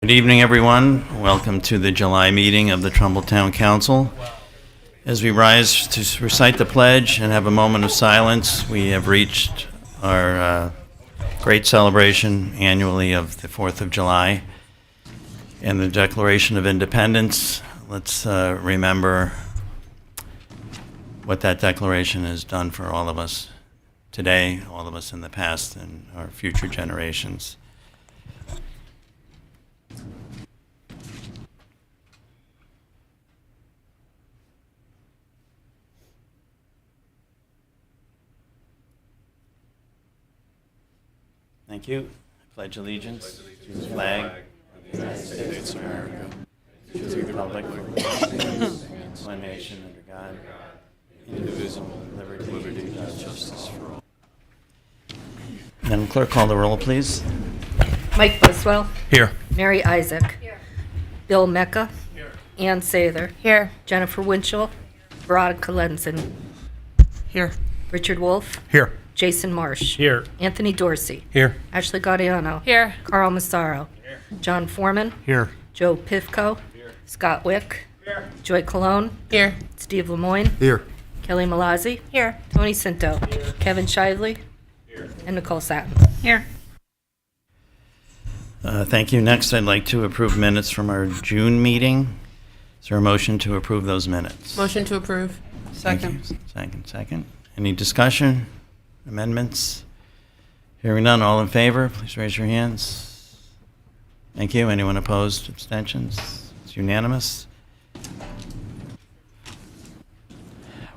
Good evening, everyone. Welcome to the July meeting of the Trumbull Town Council. As we rise to recite the pledge and have a moment of silence, we have reached our great celebration annually of the 4th of July and the Declaration of Independence. Let's remember what that declaration has done for all of us today, all of us in the past, and our future generations. Thank you. I pledge allegiance to the flag of the United States of America, to the republic for which it stands, one nation under God, indivisible, with liberty and justice for all. Madam Clerk, call the roll, please. Mike Buswell. Here. Mary Isaac. Bill Mecca. Ann Sather. Here. Jennifer Winchell. Veronica Lenzen. Here. Richard Wolf. Here. Jason Marsh. Here. Anthony Dorsey. Here. Ashley Gaudiano. Here. Carl Massaro. John Foreman. Here. Joe Pivko. Scott Wick. Joy Cologne. Here. Steve Lemoyne. Here. Kelly Malazzi. Here. Tony Cinto. Kevin Shively. And Nicole Satin. Here. Thank you. Next, I'd like to approve minutes from our June meeting. Is there a motion to approve those minutes? Motion to approve. Thank you. Second. Any discussion? Amendments? Hearing none, all in favor, please raise your hands. Thank you. Anyone opposed? Abstentions? It's unanimous.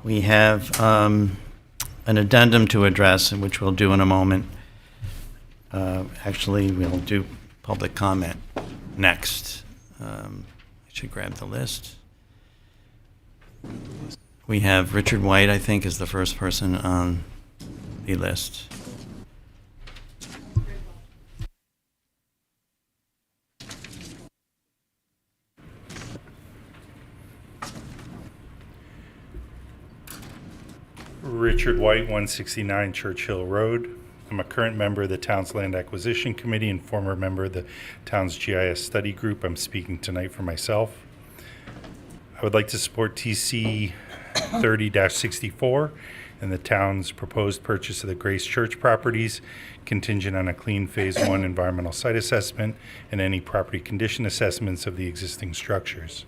We have an addendum to address, which we'll do in a moment. Actually, we'll do public comment next. I should grab the list. We have Richard White, I think, is the first person on the list. Richard White, 169 Churchill Road. I'm a current member of the town's Land Acquisition Committee and former member of the town's GIS study group. I'm speaking tonight for myself. I would like to support TC 30-64 and the town's proposed purchase of the Grace Church properties, contingent on a clean Phase 1 environmental site assessment and any property condition assessments of the existing structures.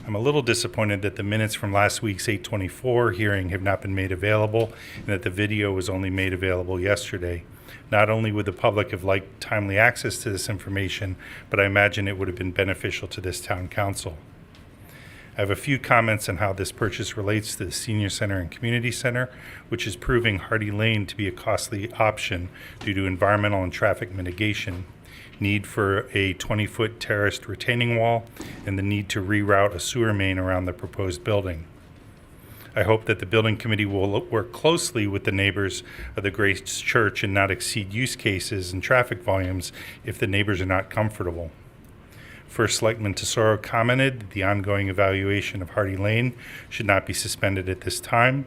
I'm a little disappointed that the minutes from last week's 824 hearing have not been made available and that the video was only made available yesterday. Not only would the public have liked timely access to this information, but I imagine it would have been beneficial to this town council. I have a few comments on how this purchase relates to the Senior Center and Community Center, which is proving Hardy Lane to be a costly option due to environmental and traffic mitigation, need for a 20-foot terraced retaining wall, and the need to reroute a sewer main around the proposed building. I hope that the building committee will work closely with the neighbors of the Grace Church and not exceed use cases and traffic volumes if the neighbors are not comfortable. First Selectman Tesoro commented that the ongoing evaluation of Hardy Lane should not be suspended at this time.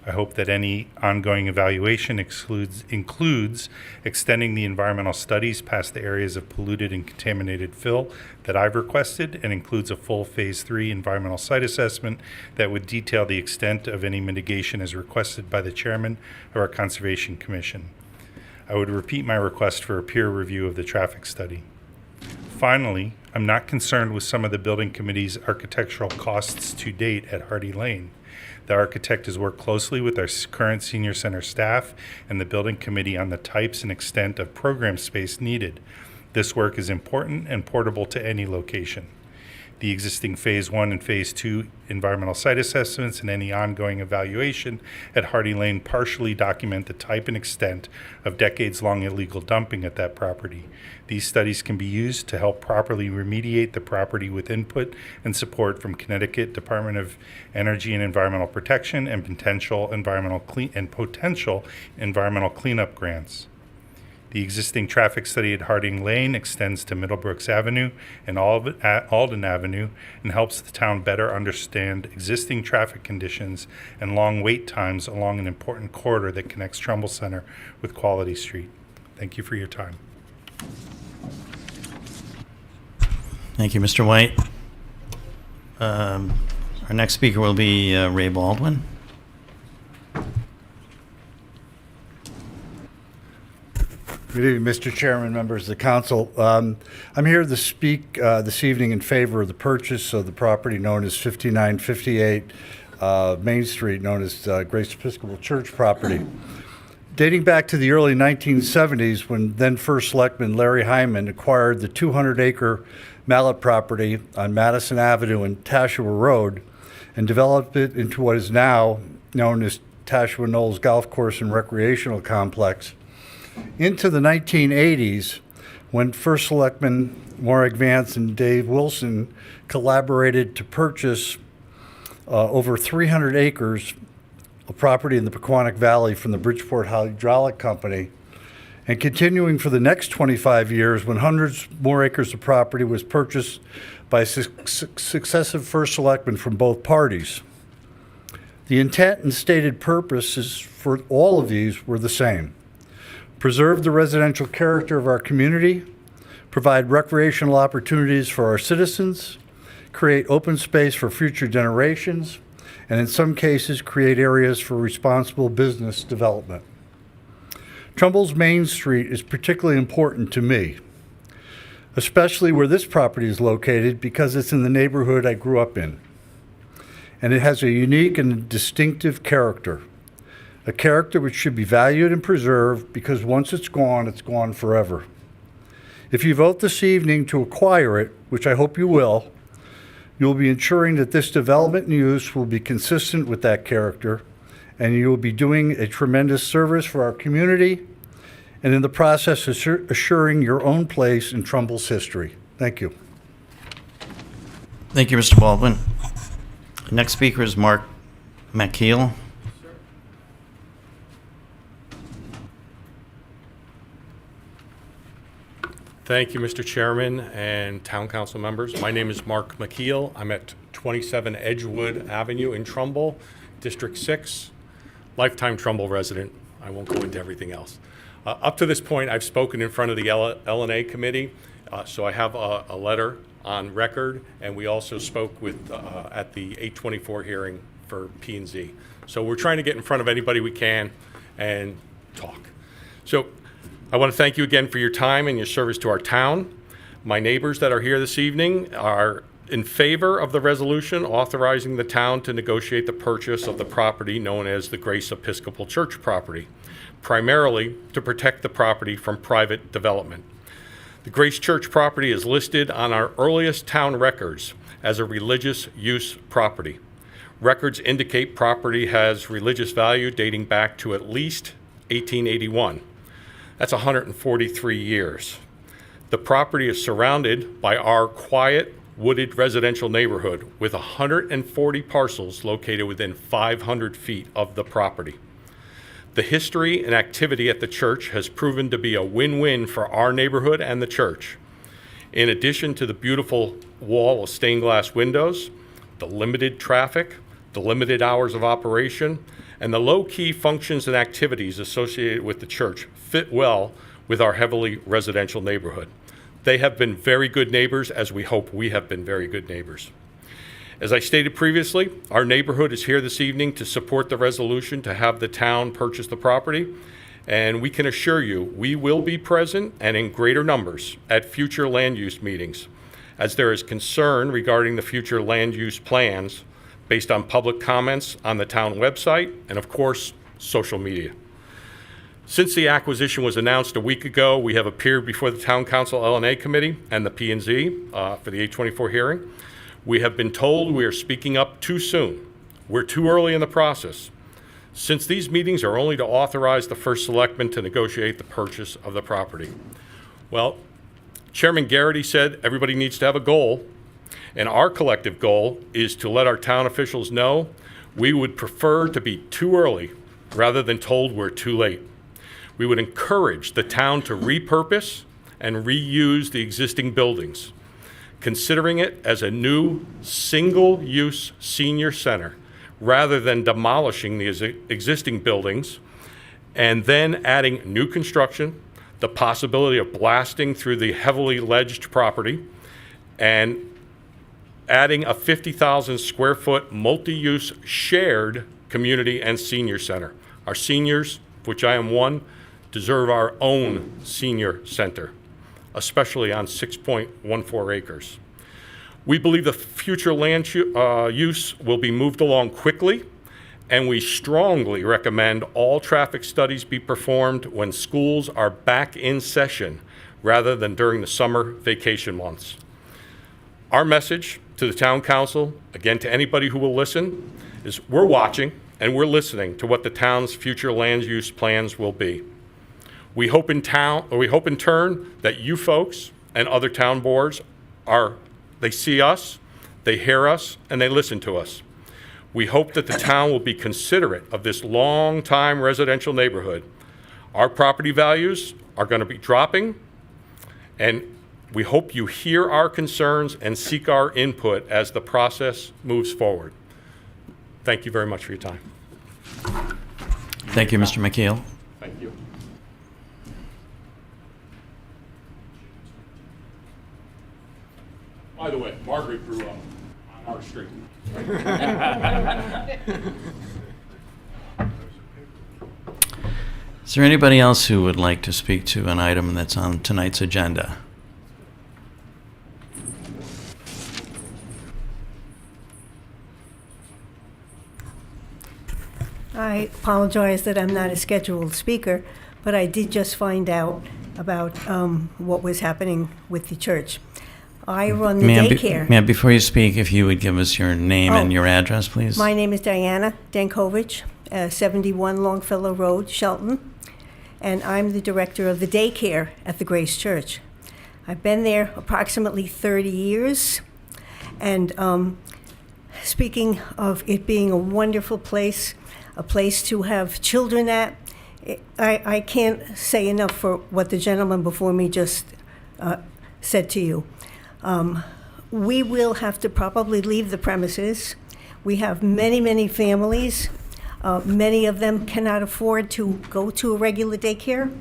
I hope that any ongoing evaluation includes extending the environmental studies past the areas of polluted and contaminated fill that I've requested, and includes a full Phase 3 environmental site assessment that would detail the extent of any mitigation as requested by the chairman of our Conservation Commission. I would repeat my request for a peer review of the traffic study. Finally, I'm not concerned with some of the building committee's architectural costs to date at Hardy Lane. The architect has worked closely with our current senior center staff and the building committee on the types and extent of program space needed. This work is important and portable to any location. The existing Phase 1 and Phase 2 environmental site assessments and any ongoing evaluation at Hardy Lane partially document the type and extent of decades-long illegal dumping at that property. These studies can be used to help properly remediate the property with input and support from Connecticut Department of Energy and Environmental Protection and potential environmental cleanup grants. The existing traffic study at Harding Lane extends to Middlebrooks Avenue and Alden Avenue and helps the town better understand existing traffic conditions and long wait times along an important corridor that connects Trumbull Center with Quality Street. Thank you for your time. Thank you, Mr. White. Our next speaker will be Ray Baldwin. Good evening, Mr. Chairman, members of the council. I'm here to speak this evening in favor of the purchase of the property known as 5958 Main Street, known as Grace Episcopal Church property. Dating back to the early 1970s, when then First Selectman Larry Hyman acquired the 200-acre Mallet property on Madison Avenue and Tashawa Road and developed it into what is now known as Tashawa Knolls Golf Course and Recreational Complex. Into the 1980s, when First Selectmen Warwick Vance and Dave Wilson collaborated to purchase over 300 acres of property in the Pequannock Valley from the Bridgeport Hydraulic Company, and continuing for the next 25 years when hundreds more acres of property was purchased by successive First Selectmen from both parties. The intent and stated purposes for all of these were the same: preserve the residential character of our community, provide recreational opportunities for our citizens, create open space for future generations, and in some cases, create areas for responsible business development. Trumbull's Main Street is particularly important to me, especially where this property is located because it's in the neighborhood I grew up in. And it has a unique and distinctive character, a character which should be valued and preserved because once it's gone forever. If you vote this evening to acquire it, which I hope you will, you'll be ensuring that this development and use will be consistent with that character, and you will be doing a tremendous service for our community, and in the process assuring your own place in Trumbull's history. Thank you. Thank you, Mr. Baldwin. The next speaker is Mark McKeel. Thank you, Mr. Chairman and Town Council members. My name is Mark McKeel. I'm at 27 Edgewood Avenue in Trumbull, District 6, lifetime Trumbull resident. I won't go into everything else. Up to this point, I've spoken in front of the L&A committee, so I have a letter on record, and we also spoke with at the 824 hearing for P&Z. So we're trying to get in front of anybody we can and talk. So I want to thank you again for your time and your service to our town. My neighbors that are here this evening are in favor of the resolution authorizing the town to negotiate the purchase of the property known as the Grace Episcopal Church property, primarily to protect the property from private development. The Grace Church property is listed on our earliest town records as a religious use property. Records indicate property has religious value dating back to at least 1881. That's 143 years. The property is surrounded by our quiet, wooded residential neighborhood with 140 parcels located within 500 feet of the property. The history and activity at the church has proven to be a win-win for our neighborhood and the church. In addition to the beautiful wall of stained glass windows, the limited traffic, the limited hours of operation, and the low-key functions and activities associated with the church fit well with our heavily residential neighborhood. They have been very good neighbors, as we hope we have been very good neighbors. As I stated previously, our neighborhood is here this evening to support the resolution to have the town purchase the property, and we can assure you we will be present and in greater numbers at future land use meetings, as there is concern regarding the future land use plans based on public comments on the town website and, of course, social media. Since the acquisition was announced a week ago, we have appeared before the Town Council L&A Committee and the P&Z for the 824 hearing. We have been told we are speaking up too soon. We're too early in the process. Since these meetings are only to authorize the First Selectman to negotiate the purchase of the property. Well, Chairman Garrity said everybody needs to have a goal. And our collective goal is to let our town officials know we would prefer to be too early rather than told we're too late. We would encourage the town to repurpose and reuse the existing buildings, considering it as a new single-use senior center rather than demolishing the existing buildings and then adding new construction, the possibility of blasting through the heavily ledged property, and adding a 50,000 square foot multi-use shared community and senior center. Our seniors, which I am one, deserve our own senior center, especially on 6.14 acres. We believe the future land use will be moved along quickly, and we strongly recommend all traffic studies be performed when schools are back in session rather than during the summer vacation months. Our message to the town council, again to anybody who will listen, is we're watching and we're listening to what the town's future land use plans will be. We hope in turn that you folks and other town boards they see us, they hear us, and they listen to us. We hope that the town will be considerate of this long-time residential neighborhood. Our property values are going to be dropping, and we hope you hear our concerns and seek our input as the process moves forward. Thank you very much for your time. Thank you, Mr. McKeel. Thank you. By the way, Margaret grew up on our street. Is there anybody else who would like to speak to an item that's on tonight's agenda? I apologize that I'm not a scheduled speaker, but I did just find out about what was happening with the church. I run the daycare. Ma'am, before you speak, if you would give us your name and your address, please. My name is Diana Dankovich, 71 Longfellow Road, Shelton, and I'm the director of the daycare at the Grace Church. I've been there approximately 30 years, and speaking of it being a wonderful place, a place to have children at, I can't say enough for what the gentleman before me just said to you. We will have to probably leave the premises. We have many, many families. Many of them cannot afford to go to a regular daycare.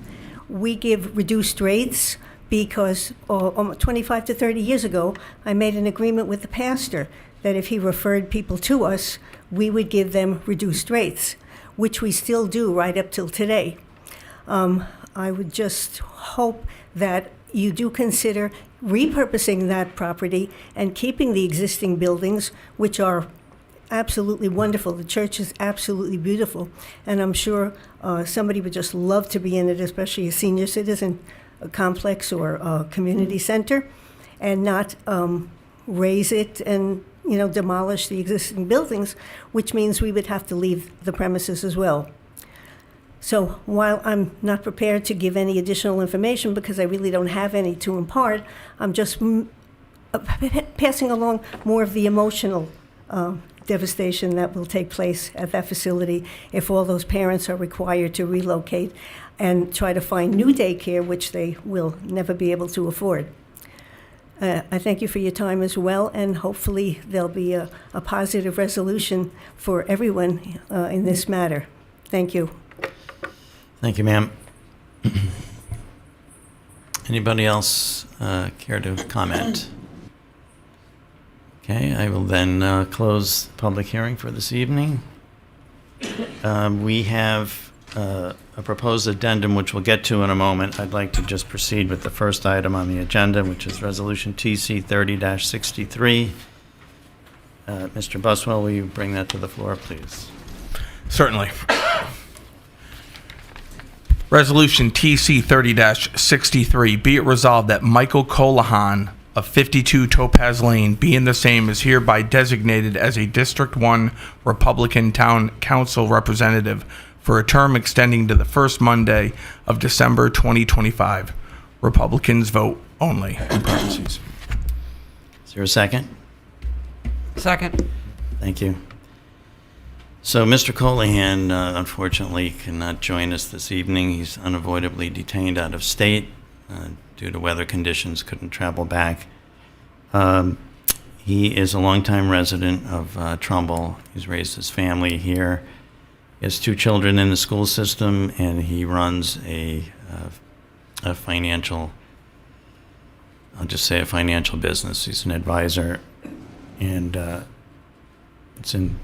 We give reduced rates because 25 to 30 years ago, I made an agreement with the pastor that if he referred people to us, we would give them reduced rates, which we still do right up till today. I would just hope that you do consider repurposing that property and keeping the existing buildings, which are absolutely wonderful. The church is absolutely beautiful, and I'm sure somebody would just love to be in it, especially a senior citizen complex or a community center, and not raise it and demolish the existing buildings, which means we would have to leave the premises as well. So while I'm not prepared to give any additional information because I really don't have any to impart, I'm just passing along more of the emotional devastation that will take place at that facility if all those parents are required to relocate and try to find new daycare, which they will never be able to afford. I thank you for your time as well, and hopefully there'll be a positive resolution for everyone in this matter. Thank you. Thank you, ma'am. Anybody else care to comment? Okay, I will then close the public hearing for this evening. We have a proposed addendum, which we'll get to in a moment. I'd like to just proceed with the first item on the agenda, which is Resolution TC 30-63. Mr. Buswell, will you bring that to the floor, please? Certainly. Resolution TC 30-63, be it resolved that Michael Colahan of 52 Topaz Lane, being the same, is hereby designated as a District 1 Republican Town Council representative for a term extending to the first Monday of December 2025. Republicans vote only, in parentheses. Is there a second? Second. Thank you. So Mr. Colahan, unfortunately, cannot join us this evening. He's unavoidably detained out of state due to weather conditions, couldn't travel back. He is a longtime resident of Trumbull. He's raised his family here. He has 2 children in the school system, and he runs a financial I'll just say a financial business. He's an advisor, and it's in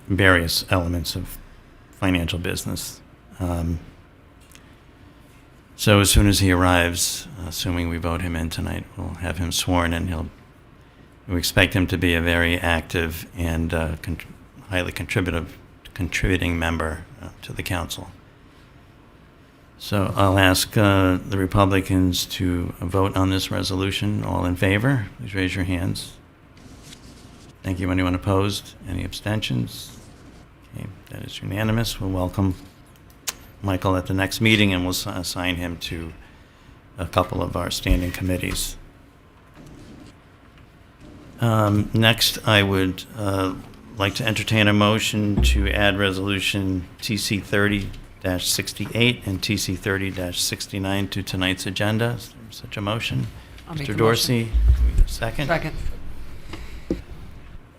various elements of financial business. So as soon as he arrives, assuming we vote him in tonight, we'll have him sworn, and we expect him to be a very active and highly contributing member to the council. So I'll ask the Republicans to vote on this resolution. All in favor, please raise your hands. Thank you. Anyone opposed? Any abstentions? Okay, that is unanimous. We'll welcome Michael at the next meeting, and we'll assign him to a couple of our standing committees. Next, I would like to entertain a motion to add resolution TC 30-68 and TC 30-69 to tonight's agenda. Is there such a motion? I'll make Mr. the Dorsey, motion. do we have a second? Second.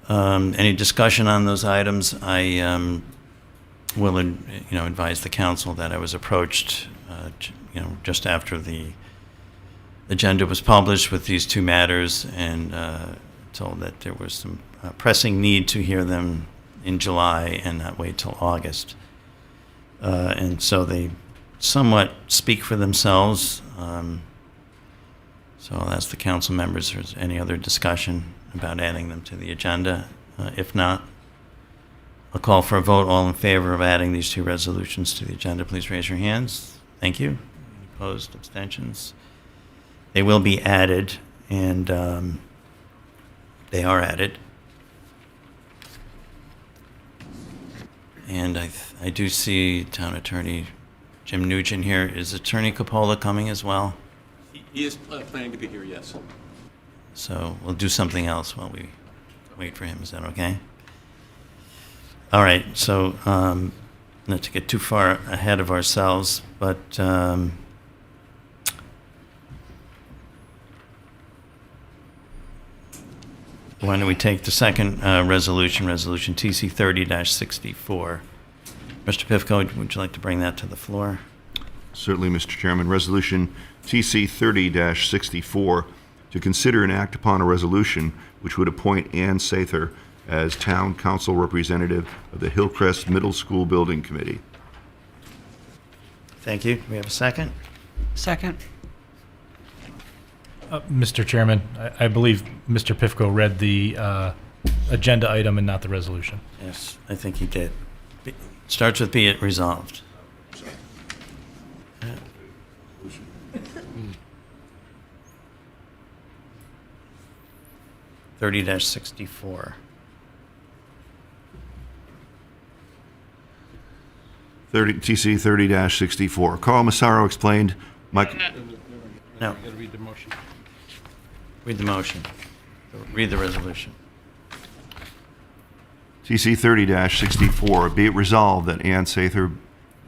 Any discussion on those items? I will, advise the council that I was approached, just after the agenda was published with these two matters, and told that there was some pressing need to hear them in July and not wait till August. And so they somewhat speak for themselves. So I'll ask the council members if there's any other discussion about adding them to the agenda. If not, I'll call for a vote. All in favor of adding these two resolutions to the agenda, please raise your hands. Thank you. Any opposed, abstentions? They will be added, and they are added. And I do see Town Attorney Jim Nugent here. Is Attorney Coppola coming as well? He is planning to be here, yes. So we'll do something else while we wait for him. Is that okay? All right. So not to get too far ahead of ourselves, but why don't we take the second resolution TC 30-64. Mr. Pifko, would you like to bring that to the floor? Certainly, Mr. Chairman. Resolution TC 30-64, to consider and act upon a resolution which would appoint Ann Sather as Town Council Representative of the Hillcrest Middle School Building Committee. Thank you. We have a second? Second. Mr. Chairman, I believe Mr. Pifko read the agenda item and not the resolution. Yes, I think he did. Starts with be it resolved. 30-64. TC 30-64. Carl Massaro explained. Mike. No. Read the motion. Read the motion. Read the resolution. TC 30-64, be it resolved that Ann Sather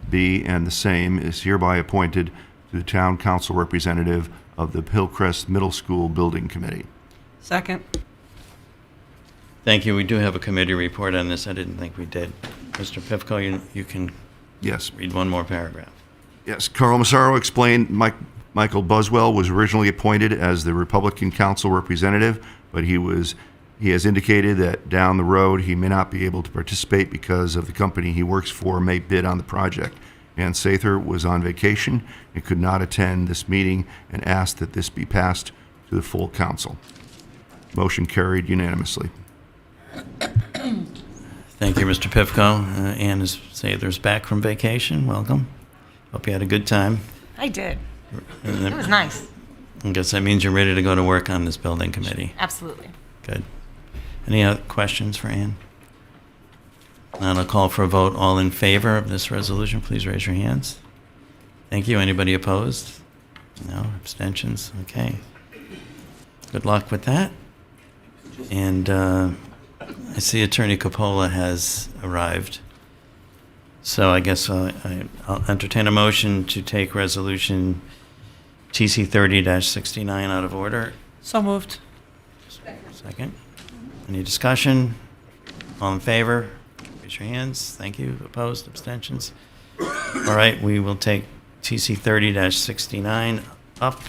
be and the same is hereby appointed to the Town Council Representative of the Hillcrest Middle School Building Committee. Second. Thank you. We do have a committee report on this. I didn't think we did. Mr. Pifko, you can Yes. read one more paragraph. Yes, Carl Massaro explained Michael Buswell was originally appointed as the Republican Council Representative, but he has indicated that down the road he may not be able to participate because of the company he works for may bid on the project. Ann Sather was on vacation and could not attend this meeting and asked that this be passed to the full council. Motion carried unanimously. Thank you, Mr. Pifko. Ann Sather's back from vacation. Welcome. Hope you had a good time. I did. And It was nice. I guess that means you're ready to go to work on this building committee. Absolutely. Good. Any other questions for Ann? Now I'll call for a vote. All in favor of this resolution, please raise your hands. Thank you. Anybody opposed? No? Abstentions? Okay. Good luck with that. And I see Attorney Coppola has arrived. So I guess I'll entertain a motion to take resolution TC 30-69 out of order. So moved. Second. Any discussion? All in favor? Raise your hands. Thank you. Opposed? Abstentions? All right, we will take TC 30-69 up.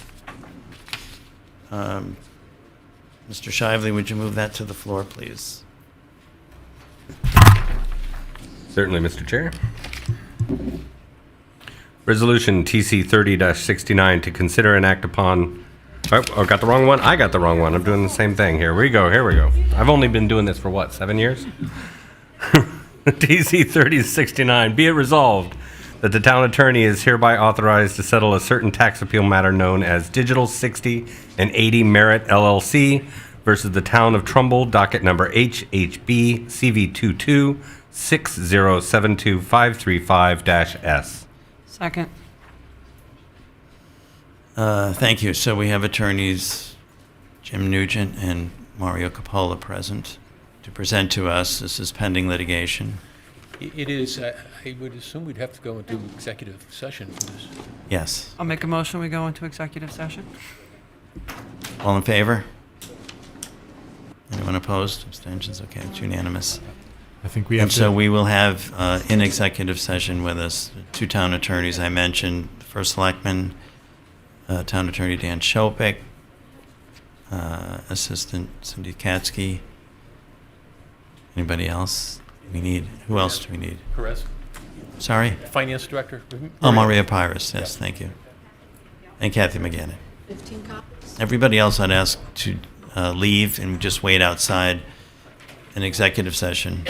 Mr. Shively, would you move that to the floor, please? Certainly, Mr. Chair. Resolution TC 30-69 to consider and act upon. Oh, I got the wrong one. I got the wrong one. I'm doing the same thing. Here we go. Here we go. I've only been doing this for what, 7 years? TC 30-69. Be it resolved that the town attorney is hereby authorized to settle a certain tax appeal matter known as Digital 60 and 80 Merit LLC versus the town of Trumbull, docket number HHB CV22 6072535-S. Second. Thank you. So we have attorneys Jim Nugent and Mario Capola present to present to us. This is pending litigation. It is, I would assume we'd have to go into executive session for this. Yes. I'll make a motion, we go into executive session. All in favor? Anyone opposed? Abstentions? Okay, it's unanimous. I think we have And to. so we will have in executive session with us two town attorneys I mentioned. First Selectman, Town Attorney Dan Shopik, Assistant Cindy Katsky. Anybody else we need? Who else do we need? Perez, Sorry? Finance Director. Oh, Maria Pyrus, yes, thank you. And Kathy McGannon. 15 copies. Everybody else I'd ask to leave and just wait outside an executive session.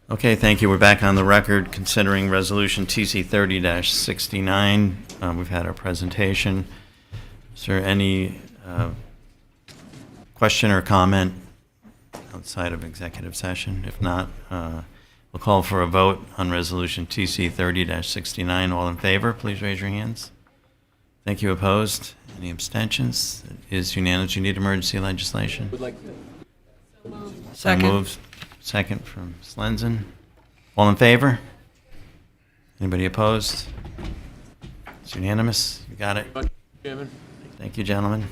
Okay, thank you. We're back on the record considering Resolution TC 30-69. We've had our presentation. Is there any question or comment outside of executive session? If not, we'll call for a vote on Resolution TC 30-69. All in favor, please raise your hands. Thank you. Opposed? Any abstentions? It is unanimous. You need emergency legislation? Would like So Second. moved. Second from Slenzen. All in favor? Anybody opposed? It's unanimous. You got it. Chairman. Thank you, gentlemen.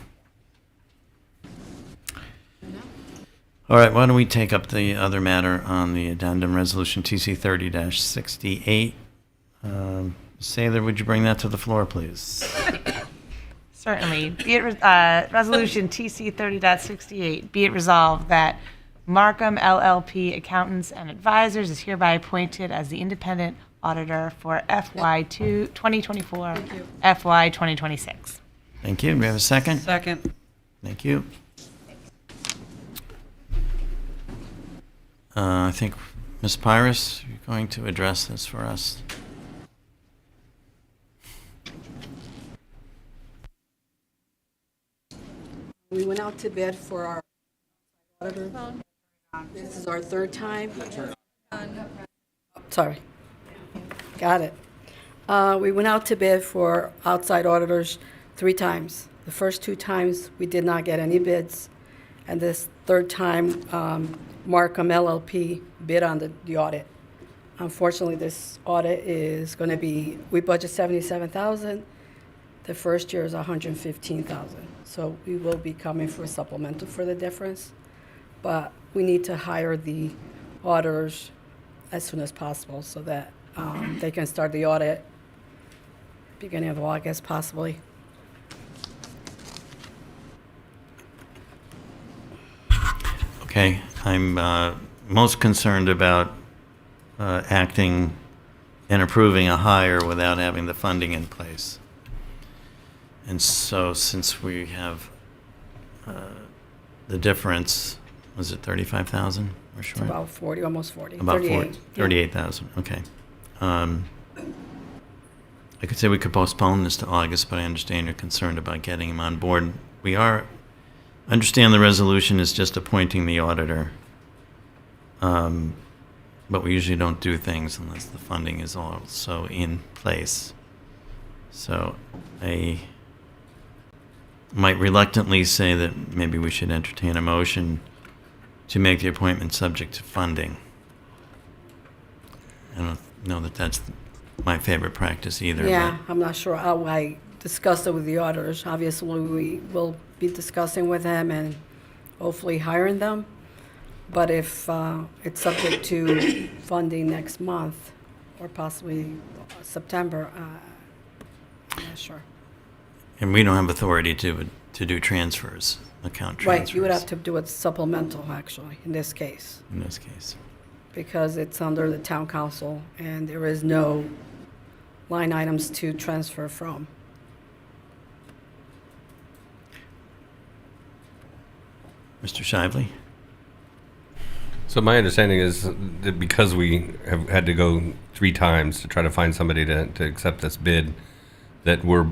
All right, why don't we take up the other matter on the addendum, Resolution TC 30-68. Saylor, would you bring that to the floor, please? Certainly. Be it Resolution TC 30.68, be it resolved that Markham LLP Accountants and Advisors is hereby appointed as the independent auditor for FY 2024, FY 2026. Thank you. Do we have a second? Second. Thank you. I think, Ms. Pyrus, you're going to address this for us. We went out to bid for our auditor. This is our third time. Sorry. Got it. We went out to bid for outside auditors 3 times. The first 2 times, we did not get any bids. And this third time, Markham LLP bid on the audit. Unfortunately, this audit is going to be, we budget $77,000. The first year is $115,000. So we will be coming for a supplemental for the difference. But we need to hire the auditors as soon as possible so that they can start the audit beginning of August, possibly. Okay, I'm most concerned about acting and approving a hire without having the funding in place. And so since we have the difference, was it 35,000? We're It's short? about 40, almost 40. About 38. 38,000, okay. I could say we could postpone this to August, but I understand you're concerned about getting him on board. Understand the resolution is just appointing the auditor. But we usually don't do things unless the funding is also in place. So I might reluctantly say that maybe we should entertain a motion to make the appointment subject to funding. I don't know that that's my favorite practice either. Yeah, I'm not sure how I discussed it with the auditors. Obviously, we will be discussing with them and hopefully hiring them. But if it's subject to funding next month or possibly September, I'm not sure. And we don't have authority to do transfers, account transfers. Right, you would have to do it supplemental, actually, in this case, In this case. because it's under the town council and there is no line items to transfer from. Mr. Shively? So my understanding is that because we have had to go 3 times to try to find somebody to accept this bid, that we're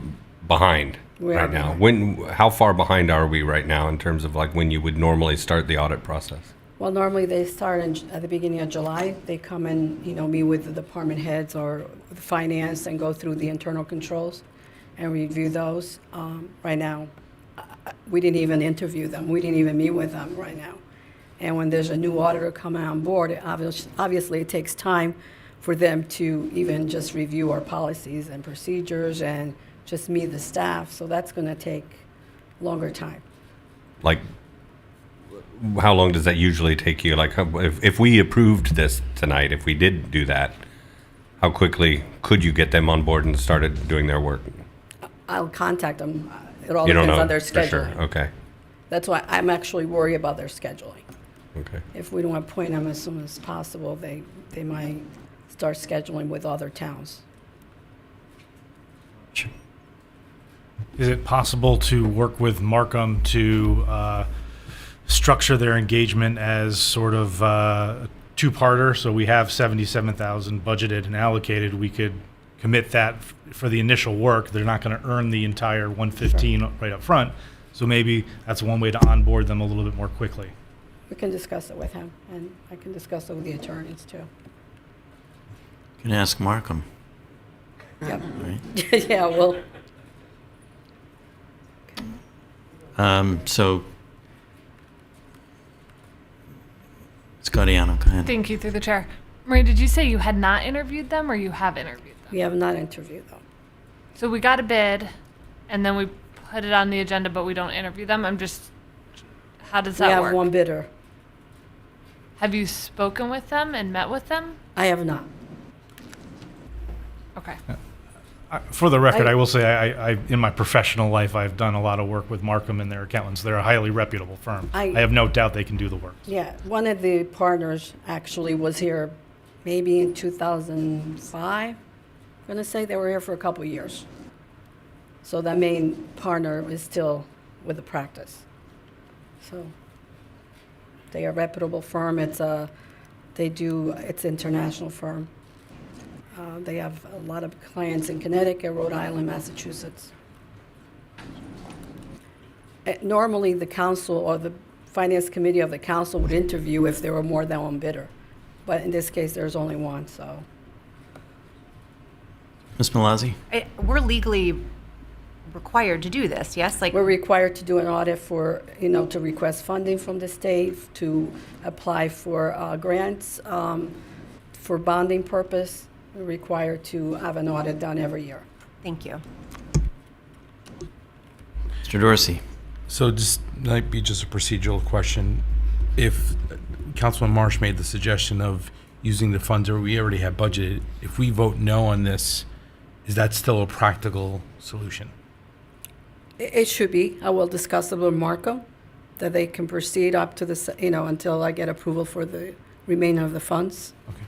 behind We are right now. behind. How far behind are we right now in terms of like when you would normally start the audit process? Well, normally they start at the beginning of July. They come and, meet with the department heads or the finance and go through the internal controls and review those. Right now, we didn't even interview them. We didn't even meet with them right now. And when there's a new auditor coming on board, obviously it takes time for them to even just review our policies and procedures and just meet the staff. So that's going to take longer time. Like, how long does that usually take you? Like, if we approved this tonight, if we did do that, how quickly could you get them on board and started doing their work? I'll contact them. It all You don't depends know on their for sure. scheduling. Okay. That's why I'm actually worried about their scheduling. Okay. If we don't appoint them as soon as possible, they might start scheduling with other towns. Is it possible to work with Markham to structure their engagement as sort of two-parter. So we have 77,000 budgeted and allocated. We could commit that for the initial work. They're not going to earn the entire 115 right up front. So maybe that's one way to onboard them a little bit more quickly. We can discuss it with him, and I can discuss it with the attorneys, too. You can ask Markham. Yep. Right. Yeah, well, So, Scottiano, go ahead. Thank you, through the chair. Marie, did you say you had not interviewed them or you have interviewed them? we have not interviewed them. So we got a bid and then we put it on the agenda, but we don't interview them. How does We that have work? one bidder. Have you spoken with them and met with them? I have not. Okay. For the record, I will say, I in my professional life, I've done a lot of work with Markham and their accountants. They're a highly reputable firm. I have no doubt they can do the work. Yeah, one of the partners actually was here maybe in 2005. I'm going to say they were here for a couple of years. So that main partner is still with the practice. So they are a reputable firm. It's an international firm. They have a lot of clients in Connecticut, Rhode Island, Massachusetts. Normally, the council or the finance committee of the council would interview if there were more than one bidder. But in this case, there's only one, so. Ms. Malazzi? We're legally required to do this, yes? We're required to do an audit for, to request funding from the state, to apply for grants, for bonding purpose. We're required to have an audit done every year. Thank you. Mr. Dorsey? So this might be just a procedural question. If Councilman Marsh made the suggestion of using the funds that we already have budgeted, if we vote no on this, is that still a practical solution? It should be. I will discuss it with Marco, that they can proceed up to the, until I get approval for the remainder of the funds. Okay.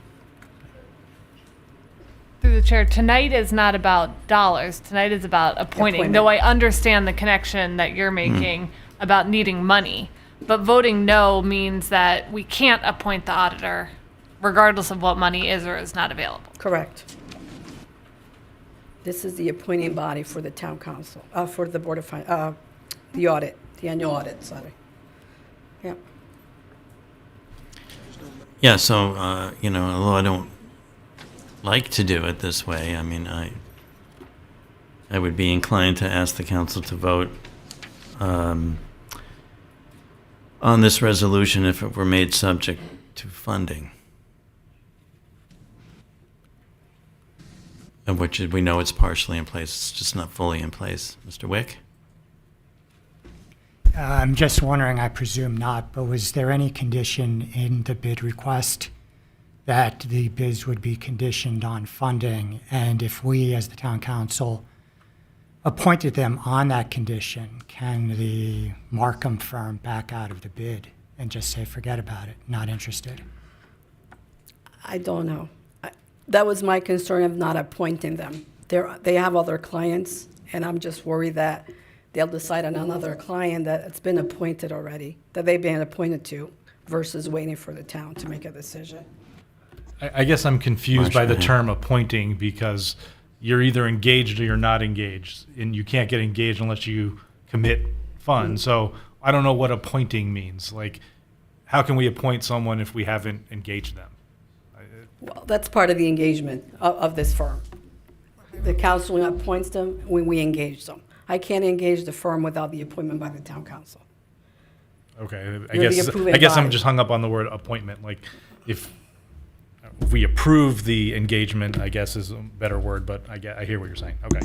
Through the chair, tonight is not about dollars. Tonight is about appointing. Though I understand the connection that you're making about needing money. But voting no means that we can't appoint the auditor regardless of what money is or is not available. Correct. This is the appointing body for the town council, for the Board of the audit, the annual audit, sorry. Yeah. Yeah, so, although I don't like to do it this way, I mean, I would be inclined to ask the council to vote on this resolution if it were made subject to funding. Of which we know it's partially in place, it's just not fully in place. Mr. Wick? I'm just wondering, I presume not, but was there any condition in the bid request that the bids would be conditioned on funding? And if we, as the town council, appointed them on that condition, can the Markham firm back out of the bid and just say, forget about it, not interested? I don't know. That was my concern of not appointing them. They have other clients, and I'm just worried that they'll decide on another client that it's been appointed already, that they've been appointed to, versus waiting for the town to make a decision. I guess I'm confused by the term appointing, because you're either engaged or you're not engaged, and you can't get engaged unless you commit funds. So I don't know what appointing means. Like, how can we appoint someone if we haven't engaged them? Well, that's part of the engagement of this firm. The council appoints them when we engage them. I can't engage the firm without the appointment by the town council. Okay, I You're the guess approving I'm body. just hung up on the word appointment. Like, if we approve the engagement, I guess is a better word, but I hear what you're saying. Okay.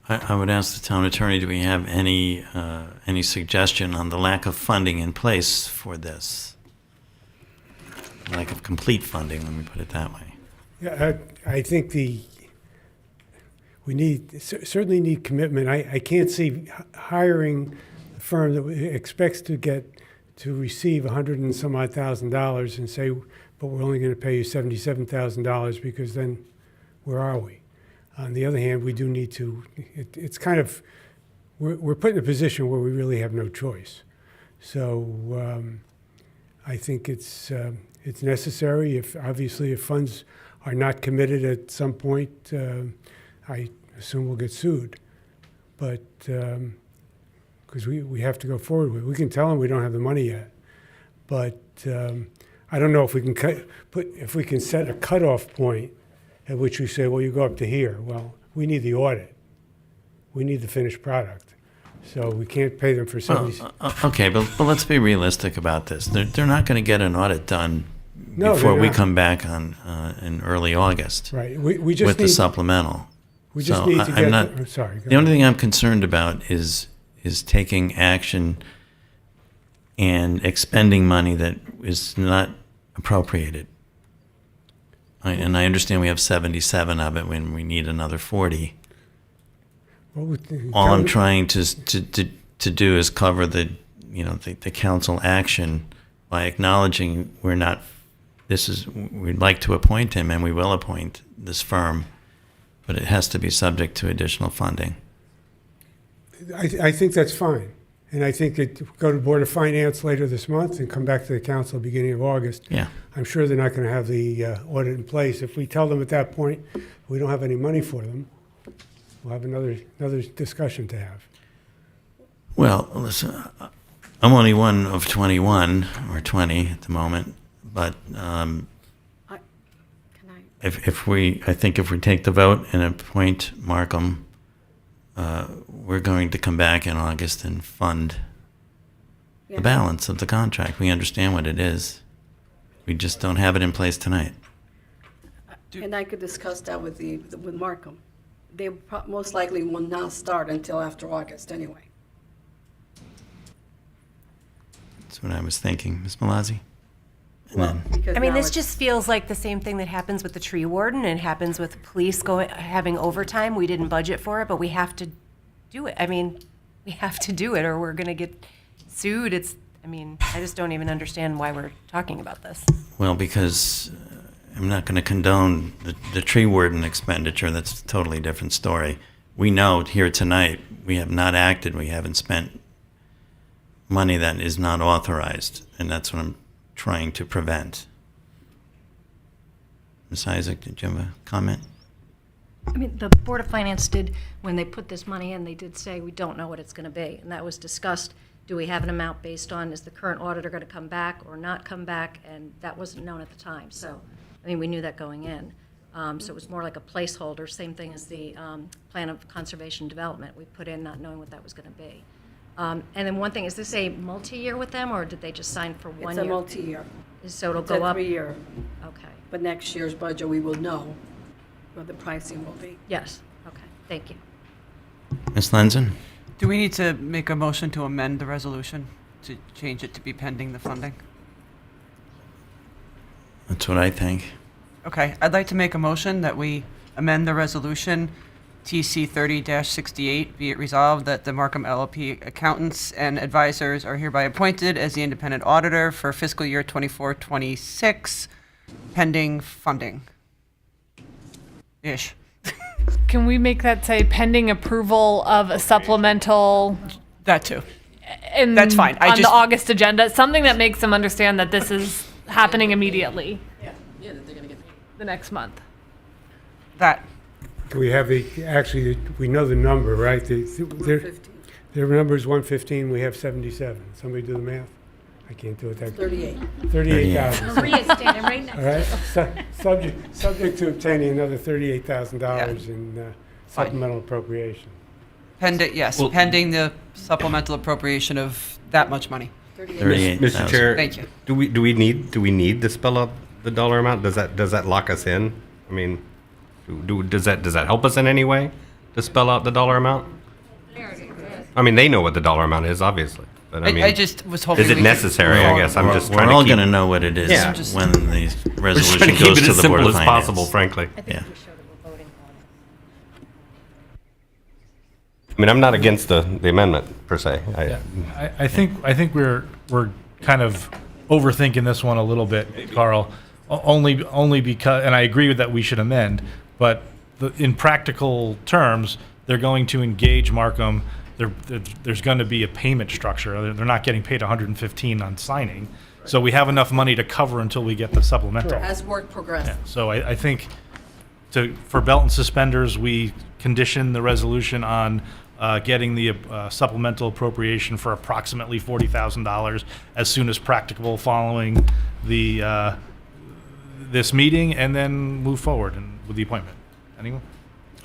I would ask the town attorney, do we have any suggestion on the lack of funding in place for this? Lack of complete funding, let me put it that way. Yeah, I think we certainly need commitment. I can't see hiring a firm that expects to receive $100 and some odd thousand and say, but we're only going to pay you $77,000, because then where are we? On the other hand, we do need to, it's kind of we're put in a position where we really have no choice. So I think it's necessary. Obviously if funds are not committed at some point, I assume we'll get sued. But because we have to go forward with it. We can tell them we don't have the money yet, but I don't know if we can set a cutoff point at which we say, well, you go up to here. Well, we need the audit. We need the finished product. So we can't pay them for 70. Okay, but let's be realistic about this. They're not going to get an audit done No, before they're we not. come back on in early August. Right. We just with the need- supplemental. we just So need to I'm get not. the- I'm sorry, go The only ahead. thing I'm concerned about is taking action and expending money that is not appropriated. And I understand we have 77 of it when we need another 40. What would the All I'm town- trying to do is cover the council action by acknowledging we'd like to appoint him and we will appoint this firm, but it has to be subject to additional funding. I think that's fine. And I think it go to Board of Finance later this month and come back to the council beginning of August. Yeah. I'm sure they're not going to have the audit in place. If we tell them at that point we don't have any money for them, we'll have another discussion to have. Well, listen, I'm only one of 21 or 20 at the moment, but I think if we take the vote and appoint Markham, we're going to come back in August and fund the balance of the contract. We understand what it is. We just don't have it in place tonight. And I could discuss that with Markham. They most likely will not start until after August anyway. That's what I was thinking. Ms. Malazzi? And then, Because I mean, now this it's- just feels like the same thing that happens with the tree warden and happens with police having overtime. We didn't budget for it, but we have to do it. I mean, we have to do it or we're going to get sued. I just don't even understand why we're talking about this. well, because I'm not going to condone the tree warden expenditure. That's a totally different story. We know here tonight we have not acted. We haven't spent money that is not authorized, and that's what I'm trying to prevent. Ms. Isaac, did you have a comment? I mean, the Board of Finance did, when they put this money in, they did say, we don't know what it's going to be. And that was discussed. Do we have an amount based on, is the current auditor going to come back or not come back? And that wasn't known at the time. So, I mean, we knew that going in. So it was more like a placeholder, same thing as the Plan of Conservation Development. We put in not knowing what that was going to be. And then one thing, is this a multi-year with them, or did they just sign for 1 It's year? a multi-year. So it'll It's go a up? 3-year. Okay. But next year's budget, we will know what the pricing will be. Yes. Okay. Thank you. Ms. Lenzen? Do we need to make a motion to amend the resolution to change it to be pending the funding? That's what I think. Okay, I'd like to make a motion that we amend the resolution TC 30-68, be it resolved that the Markham LLP accountants and advisors are hereby appointed as the independent auditor for fiscal year 24-26, pending funding. Ish. Can we make that say pending approval of a supplemental? That too. That's fine. On the August agenda, something that makes them understand that this is happening immediately. Yeah, that they're gonna get. The next month. That. We have we know the number, right? Their number is 115, we have 77. Somebody do the math? I can't do it that. 38. 38,000. Maria's standing right next All right, subject to obtaining another $38,000 in supplemental appropriation. Yes, pending the supplemental appropriation of that much money. 38,000. Mr. Chair, Thank you. Do we need to spell out the dollar amount? Does that lock us in? I mean, does that help us in any way to spell out the dollar amount? I mean, they know what the dollar amount is, obviously. But I mean, I just was hoping is it we could- necessary? I guess I'm just trying We're to all keep. going to know what it is Yeah. when the We're just resolution trying to keep goes it to as the Board simple of as Finance. possible, frankly. Yeah. I mean, I'm not against the amendment per se. I think we're kind of overthinking this one a little bit, Carl. Only because, and I agree with that we should amend, but in practical terms, they're going to engage Markham there's going to be a payment structure. They're not getting paid 115 on signing. So we have enough money to cover until we get the supplemental. As work progresses. Yeah, so I think for belt and suspenders, we condition the resolution on getting the supplemental appropriation for approximately $40,000 as soon as practicable following the this meeting, and then move forward with the appointment. Anyone?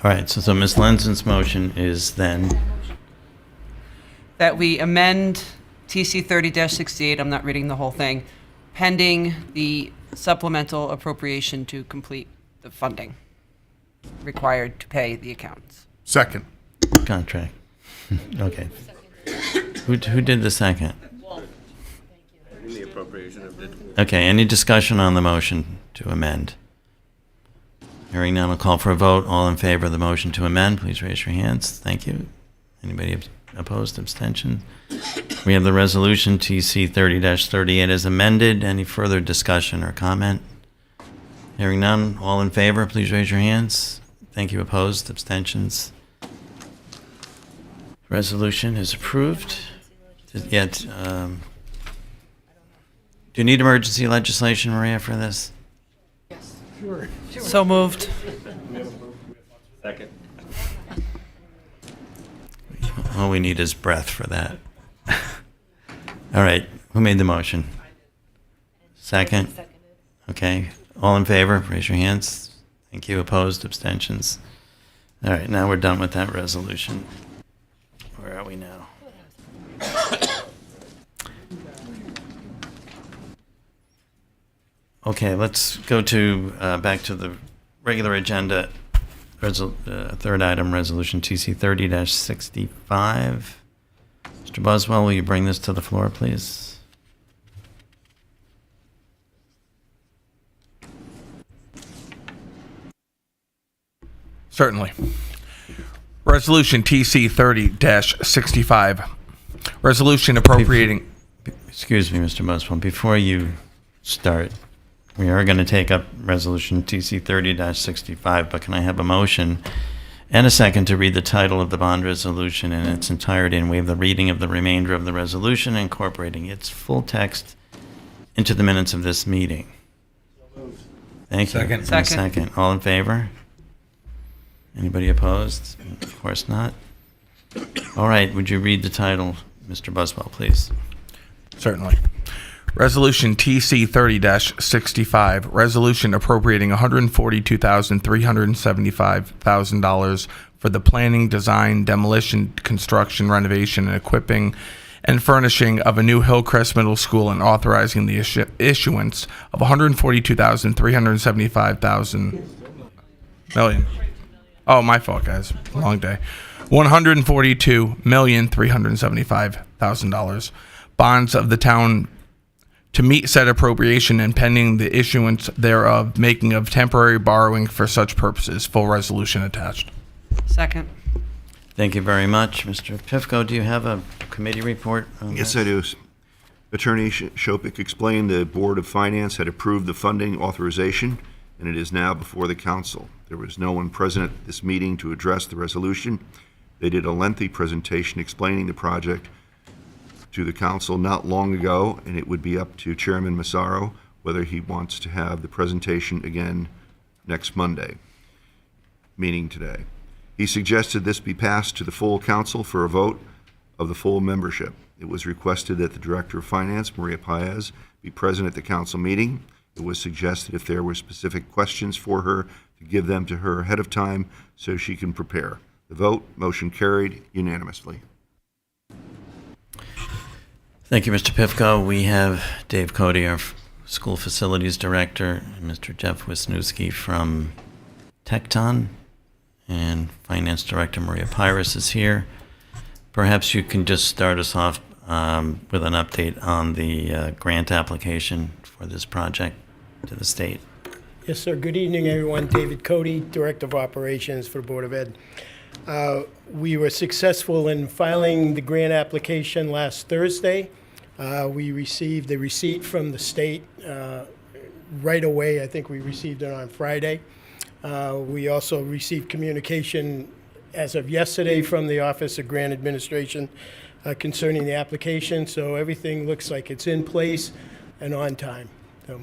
All right, so Ms. Lenson's motion is then, That we amend TC 30-68, I'm not reading the whole thing, pending the supplemental appropriation to complete the funding required to pay the accountants. Second. contract. Okay. Who did the second? The appropriation of it. Okay, any discussion on the motion to amend? Hearing none, I'll call for a vote. All in favor of the motion to amend, please raise your hands. Thank you. Anybody opposed, abstention? We have the resolution TC 30-38 as amended. Any further discussion or comment? Hearing none, all in favor, please raise your hands. Thank you. Opposed, abstentions? Resolution is approved. Yet, do you need emergency legislation, Maria, for this? Sure. So moved. Second. All we need is breath for that. All right, who made the motion? Second? Okay, all in favor, raise your hands. Thank you. Opposed, abstentions? All right, now we're done with that resolution. Where are we now? Okay, let's go to, back to the regular agenda. Third item, resolution TC 30-65. Mr. Buswell, will you bring this to the floor, please? Certainly. Resolution TC 30-65. Resolution appropriating. Excuse me, Mr. Buswell, before you start, we are going to take up resolution TC 30-65, but can I have a motion and a second to read the title of the bond resolution in its entirety and waive the reading of the remainder of the resolution, incorporating its full text into the minutes of this meeting? Thank you. Second. And a Second. second. All in favor? Anybody opposed? Of course not. All right, would you read the title, Mr. Buswell, please? Certainly. Resolution TC 30-65, resolution appropriating $142,375,000 for the planning, design, demolition, construction, renovation, and equipping and furnishing of a new Hillcrest Middle School and authorizing the issuance of $142,375,000 million. Oh, my fault, guys. Long day. $142,375,000 bonds of the town to meet said appropriation and pending the issuance thereof, making of temporary borrowing for such purposes. Full resolution attached. Second. Thank you very much. Mr. Pifko, do you have a committee report on Yes, this? I do. Attorney Shopik explained the Board of Finance had approved the funding authorization, and it is now before the council. There was no one present at this meeting to address the resolution. They did a lengthy presentation explaining the project to the council not long ago, and it would be up to Chairman Massaro whether he wants to have the presentation again next Monday, meaning today. He suggested this be passed to the full council for a vote of the full membership. It was requested that the Director of Finance, Maria Paez, be present at the council meeting. It was suggested if there were specific questions for her, to give them to her ahead of time so she can prepare. The vote, motion carried unanimously. Thank you, Mr. Pifko. We have Dave Cody, our school facilities director, and Mr. Jeff Wisniewski from Tecton, and Finance Director Maria Pyrus is here. Perhaps you can just start us off with an update on the grant application for this project to the state. Yes, sir. Good evening, everyone. David Cody, Director of Operations for the Board of Ed. We were successful in filing the grant application last Thursday. We received a receipt from the state right away. I think we received it on Friday. We also received communication as of yesterday from the Office of Grant Administration concerning the application, so everything looks like it's in place and on time. So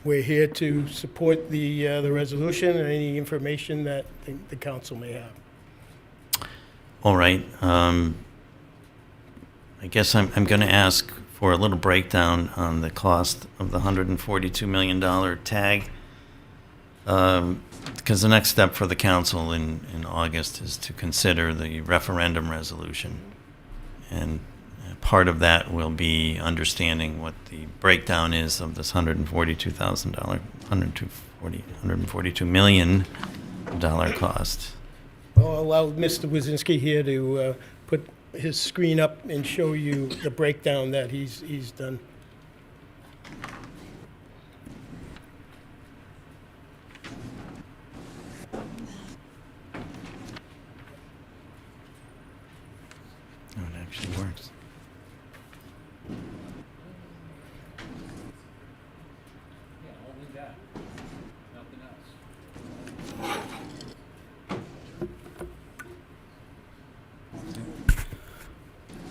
we're here to support the resolution and any information that the council may have. All right. I guess I'm going to ask for a little breakdown on the cost of the $142 million tag. Because the next step for the council in August is to consider the referendum resolution. And part of that will be understanding what the breakdown is of this $142 million cost. I'll allow Mr. Wazinski here to put his screen up and show you the breakdown that he's done. Oh, it actually works.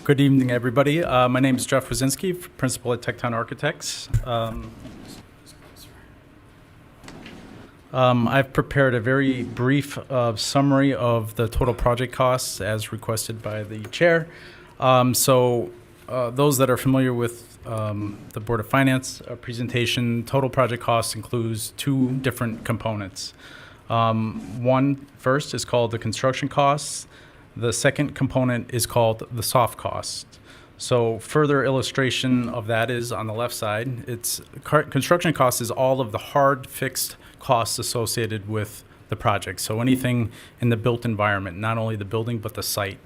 Good evening, everybody. My name is Jeff Wazinski, principal at Tecton Architects. I've prepared a very brief summary of the total project costs as requested by the chair. Those that are familiar with the Board of Finance presentation, total project costs includes two different components. One first is called the construction costs. The second component is called the soft cost. So further illustration of that is on the left side. Construction cost is all of the hard fixed costs associated with the project. So anything in the built environment, not only the building, but the site.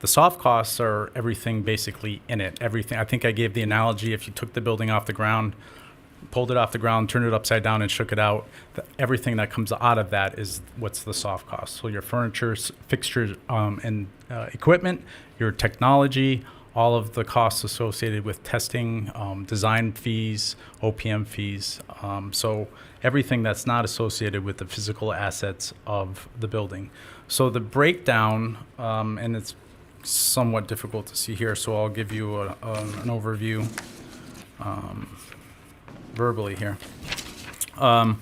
The soft costs are everything basically in it. Everything. I think I gave the analogy, if you took the building off the ground, pulled it off the ground, turned it upside down and shook it out, everything that comes out of that is what's the soft cost. So your furniture, fixtures, and equipment, your technology, all of the costs associated with testing, design fees, OPM fees. So everything that's not associated with the physical assets of the building. So the breakdown, and it's somewhat difficult to see here, so I'll give you an overview verbally here. I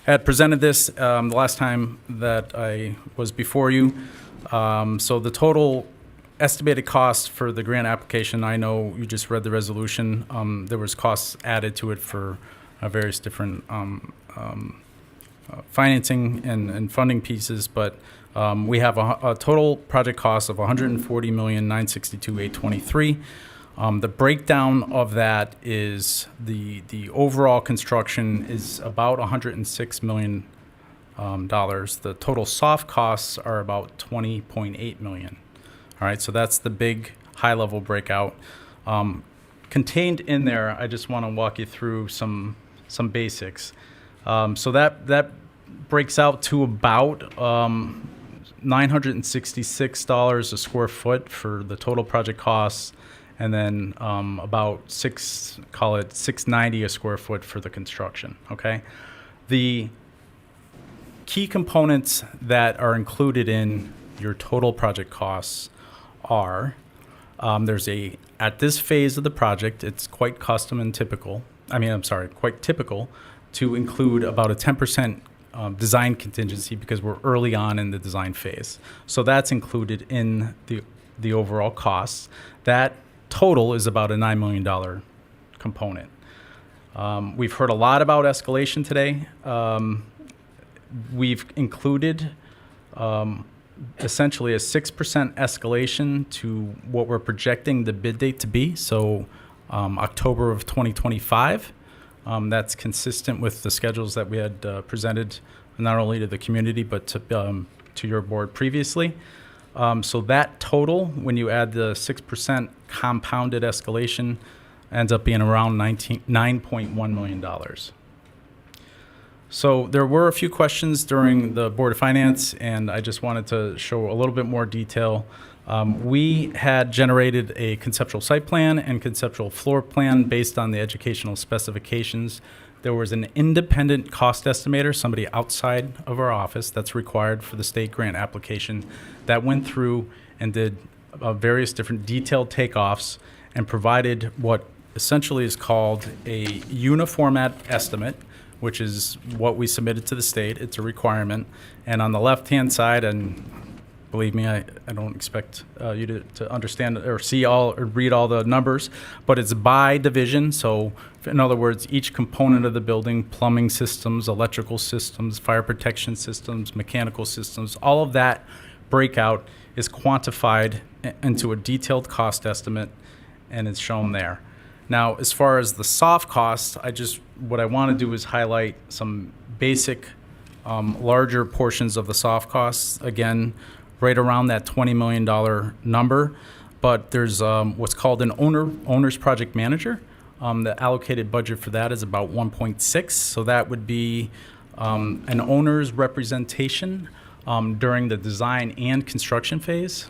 had presented this the last time that I was before you. So the total estimated cost for the grant application, I know you just read the resolution. There was costs added to it for various different financing and funding pieces, but we have a total project cost of $140,962,823. The breakdown of that is the overall construction is about $106 million. The total soft costs are about $20.8 million. All right, so that's the big high-level breakout. Contained in there, I just want to walk you through some basics. So that breaks out to about $966 a square foot for the total project costs, and then about $690 a square foot for the construction. Okay, the key components that are included in your total project costs are at this phase of the project, it's quite custom and typical. Quite typical to include about a 10% design contingency because we're early on in the design phase. So that's included in the overall costs. That total is about a $9 million component. We've heard a lot about escalation today. We've included essentially a 6% escalation to what we're projecting the bid date to be, so October of 2025. That's consistent with the schedules that we had presented not only to the community but to your board previously. So that total, when you add the 6% compounded escalation, ends up being around $9.1 million. So there were a few questions during the Board of Finance, and I just wanted to show a little bit more detail. We had generated a conceptual site plan and conceptual floor plan based on the educational specifications there was an independent cost estimator, somebody outside of our office that's required for the state grant application, that went through and did various different detailed takeoffs and provided what essentially is called a uniformat estimate, which is what we submitted to the state. It's a requirement. And on the left-hand side, and believe me, I don't expect you to understand or see all or read all the numbers, but it's by division. So in other words, each component of the building, plumbing systems, electrical systems, fire protection systems, mechanical systems, all of that breakout is quantified into a detailed cost estimate, and it's shown there. Now, as far as the soft costs, what I want to do is highlight some basic larger portions of the soft costs. Again, right around that $20 million number, but there's what's called an owner's project manager. The allocated budget for that is about 1.6, so that would be an owner's representation during the design and construction phase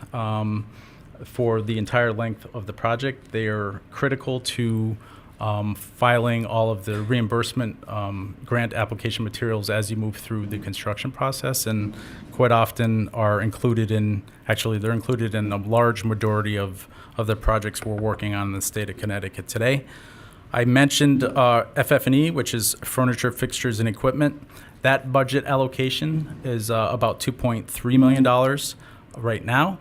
for the entire length of the project. They are critical to filing all of the reimbursement grant application materials as you move through the construction process, and quite often are included in, actually they're included in a large majority of the projects we're working on in the state of Connecticut today. I mentioned FF&E, which is furniture, fixtures, and equipment. That budget allocation is about $2.3 million right now.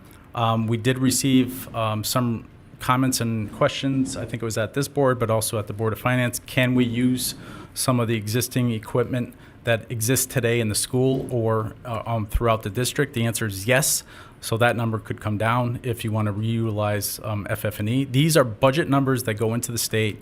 We did receive some comments and questions, I think it was at this board, but also at the Board of Finance. Can we use some of the existing equipment that exists today in the school or throughout the district? The answer is yes. So that number could come down if you want to reutilize FF&E. These are budget numbers that go into the state.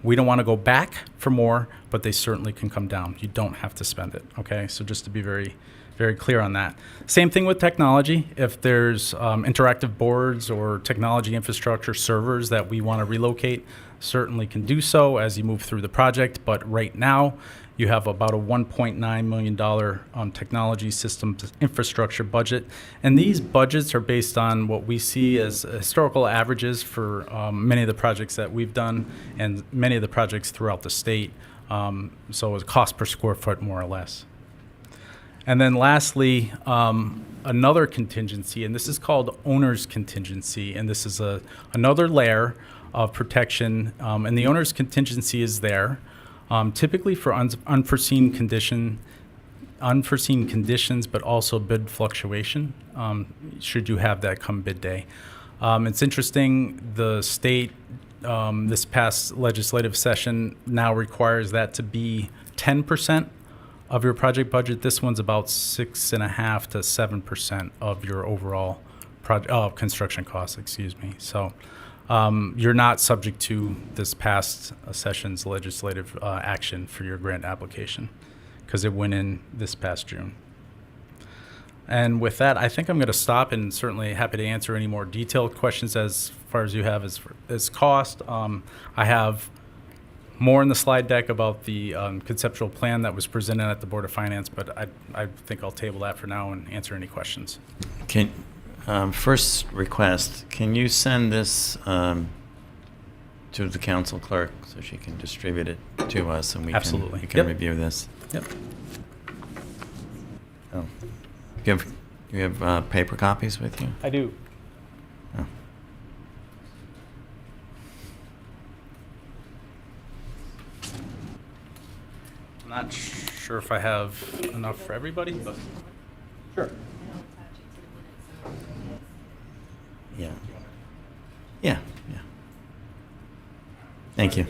We don't want to go back for more, but they certainly can come down. You don't have to spend it, okay? So just to be very, very clear on that. Same thing with technology. If there's interactive boards or technology infrastructure servers that we want to relocate, certainly can do so as you move through the project. But right now, you have about a $1.9 million technology systems infrastructure budget. And these budgets are based on what we see as historical averages for many of the projects that we've done and many of the projects throughout the state. So it's cost per square foot, more or less. And then lastly, another contingency, and this is called owner's contingency, and this is another layer of protection, and the owner's contingency is there, typically for unforeseen conditions, but also bid fluctuation, should you have that come bid day. It's interesting, the state, this past legislative session now requires that to be 10% of your project budget. This one's about 6.5% to 7% of your overall construction costs, excuse me. So you're not subject to this past session's legislative action for your grant application because it went in this past June. And with that, I think I'm going to stop, and certainly happy to answer any more detailed questions as far as you have as cost. I have more in the slide deck about the conceptual plan that was presented at the Board of Finance, but I think I'll table that for now and answer any questions. First request, can you send this to the council clerk so she can distribute it to us and we Absolutely. can Yep. review this? Yep. Oh. Do you have paper copies with you? I do. Oh. I'm not sure if I have enough for everybody, but sure. Yeah. Yeah. Thank you.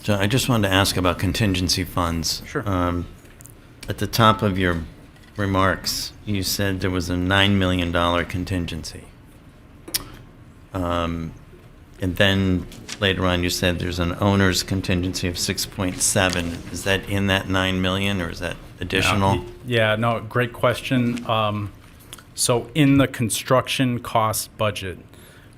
So I just wanted to ask about contingency funds. Sure. At the top of your remarks, you said there was a $9 million contingency. And then later on, you said there's an owner's contingency of 6.7. Is that in that 9 million, or is that additional? Yeah, no, great question. So in the construction cost budget,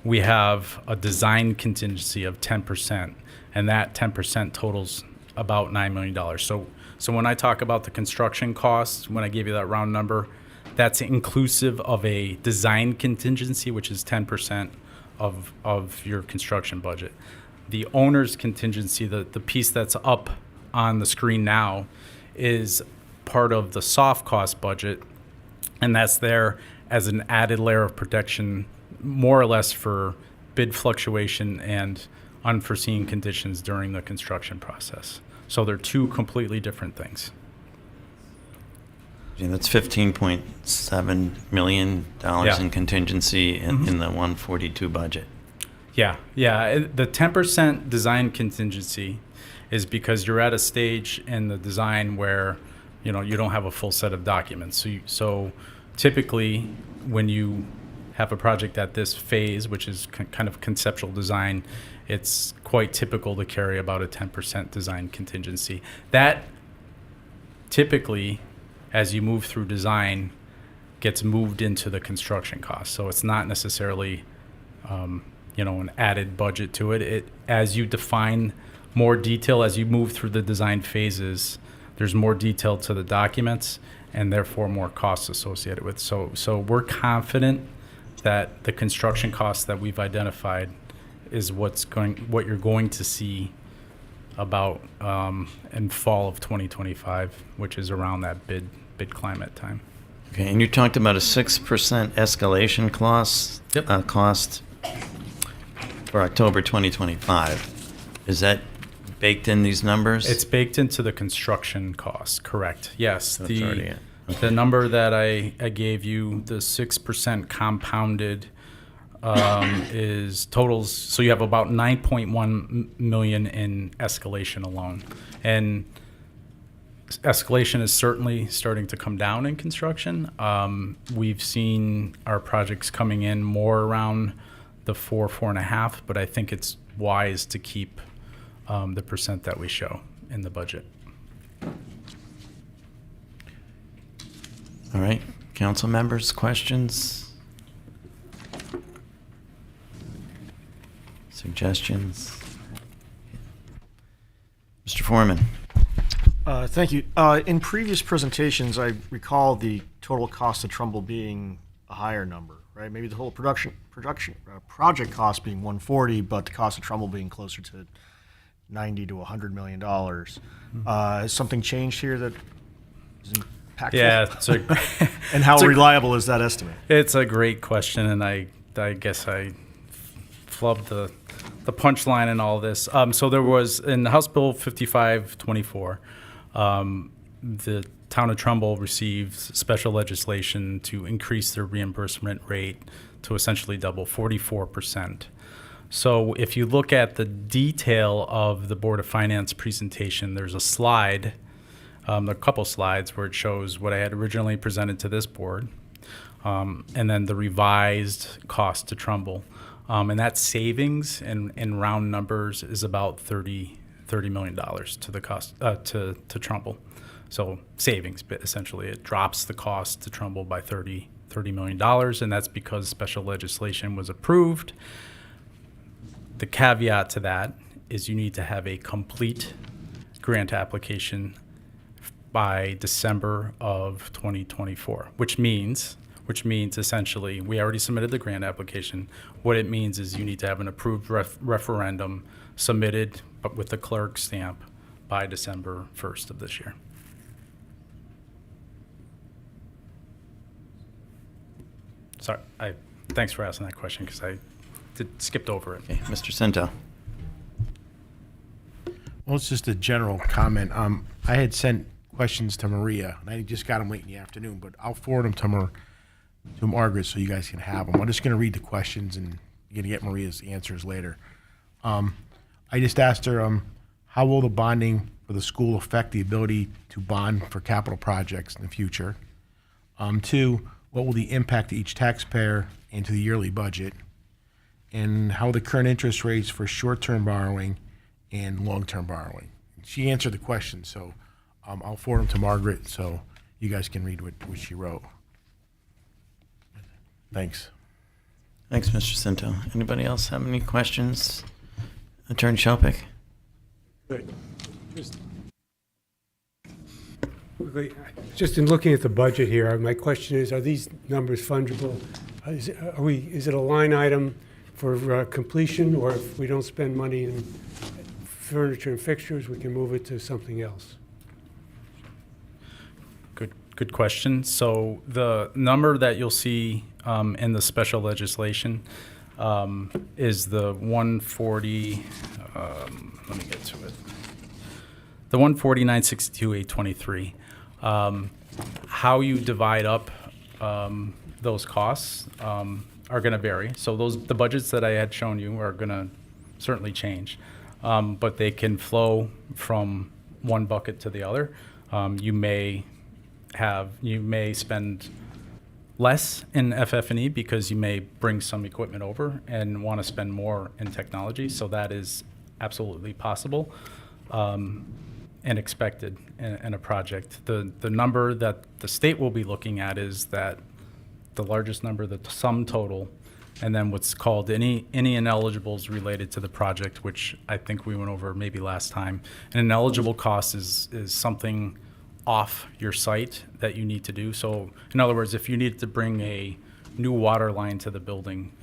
we have a design contingency of 10%, and that 10% totals about $9 million. So So when I talk about the construction costs, when I gave you that round number, that's inclusive of a design contingency, which is 10% of your construction budget. The owner's contingency, the piece that's up on the screen now, is part of the soft cost budget, and that's there as an added layer of protection, more or less for bid fluctuation and unforeseen conditions during the construction process. So they're two completely different things. Yeah, that's $15.7 million in contingency in the 142 budget. Yeah. The 10% design contingency is because you're at a stage in the design where you don't have a full set of documents. So typically, when you have a project at this phase, which is kind of conceptual design, it's quite typical to carry about a 10% design contingency. That typically, as you move through design, gets moved into the construction cost. So it's not necessarily, an added budget to it. As you define more detail, as you move through the design phases, there's more detail to the documents and therefore more costs associated with. So we're confident that the construction costs that we've identified is what you're going to see about in fall of 2025, which is around that bid climate time. Okay, and you talked about a 6% escalation cost for October 2025. Is that baked in these numbers? It's baked into the construction costs, correct? Yes. So it's already in. Okay. The number that I gave you, the 6% compounded, is totals. So you have about 9.1 million in escalation alone, and escalation is certainly starting to come down in construction. We've seen our projects coming in more around the 4.5, but I think it's wise to keep the percent that we show in the budget. All right, council members, questions? Suggestions? Mr. Foreman. Thank you. In previous presentations, I recall the total cost of Trumbull being a higher number, right? Maybe the whole project cost being 140, but the cost of Trumbull being closer to 90 to 100 million dollars. Has something changed here that is impactful? Yeah, and how reliable is that estimate? It's a great question, and I guess I flubbed the punchline in all this. So there was in House Bill 5524, the town of Trumbull received special legislation to increase their reimbursement rate to essentially double, 44%. So if you look at the detail of the Board of Finance presentation, there's a slide, a couple slides where it shows what I had originally presented to this board, and then the revised cost to Trumbull. And that savings in round numbers is about $30 million to the cost to Trumbull. So savings, but essentially it drops the cost to Trumbull by $30 million, and that's because special legislation was approved. The caveat to that is you need to have a complete grant application by December of 2024, which means essentially we already submitted the grant application. What it means is you need to have an approved referendum submitted, but with the clerk stamp by December 1st of this year. Sorry, thanks for asking that question because I skipped over it. Okay, Mr. Cento. Well, it's just a general comment. I had sent questions to Maria, and I just got them late in the afternoon, but I'll forward them to Margaret so you guys can have them. I'm just going to read the questions, and you're going to get Maria's answers later. I just asked her, how will the bonding for the school affect the ability to bond for capital projects in the future? 2, what will the impact to each taxpayer and to the yearly budget? And how the current interest rates for short-term borrowing and long-term borrowing? She answered the question, so I'll forward them to Margaret so you guys can read what she wrote. Thanks. Thanks, Mr. Cento. Anybody else have any questions? Attorney Shopik? quickly, just in looking at the budget here, my question is, are these numbers fungible? Is it a line item for completion, or if we don't spend money in furniture and fixtures, we can move it to something else? Good question. So the number that you'll see in the special legislation is the 140. Let me get to it. The 149.62.823. How you divide up those costs are going to vary. So the budgets that I had shown you are going to certainly change, but they can flow from one bucket to the other. You may spend less in FF&E because you may bring some equipment over and want to spend more in technology. So that is absolutely possible and expected in a project. The number that the state will be looking at is that the largest number, the sum total, and then what's called any ineligibles related to the project, which I think we went over maybe last time. An ineligible cost is something off your site that you need to do. So in other words, if you needed to bring a new water line to the building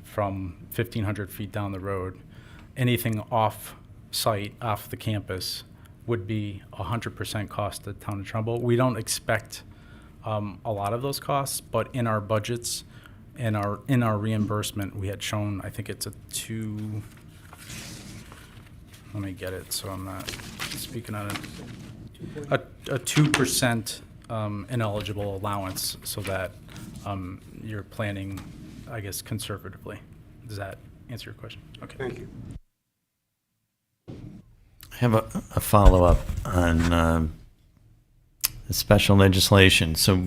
from 1,500 feet down the road, anything off site, off the campus, would be 100% cost to the town of Trumbull. We don't expect a lot of those costs, but in our budgets, in our reimbursement, we had shown, I think it's let me get it so I'm not speaking on it. A 2% ineligible allowance, so that you're planning, I guess, conservatively. Does that answer your question? Okay. Thank you. I have a follow-up on the special legislation. So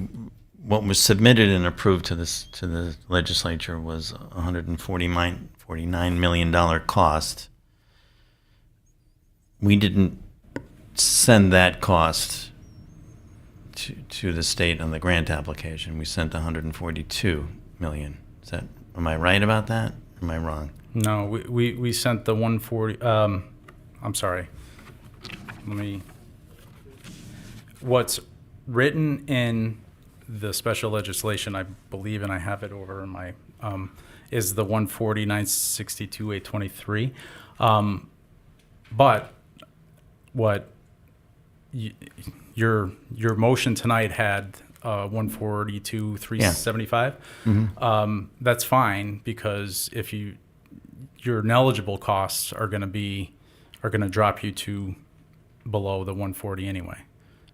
what was submitted and approved to the legislature was $149 million cost. We didn't send that cost to the state on the grant application. We sent 142 million. Am I right about that? Or am I wrong? No, we sent the 140. I'm sorry. What's written in the special legislation, I believe, and I have it over in my, is the 149.62.823. But what your motion tonight had 142.375. Mm-hmm. That's fine, because if your ineligible costs are going to drop you to below the 140 anyway,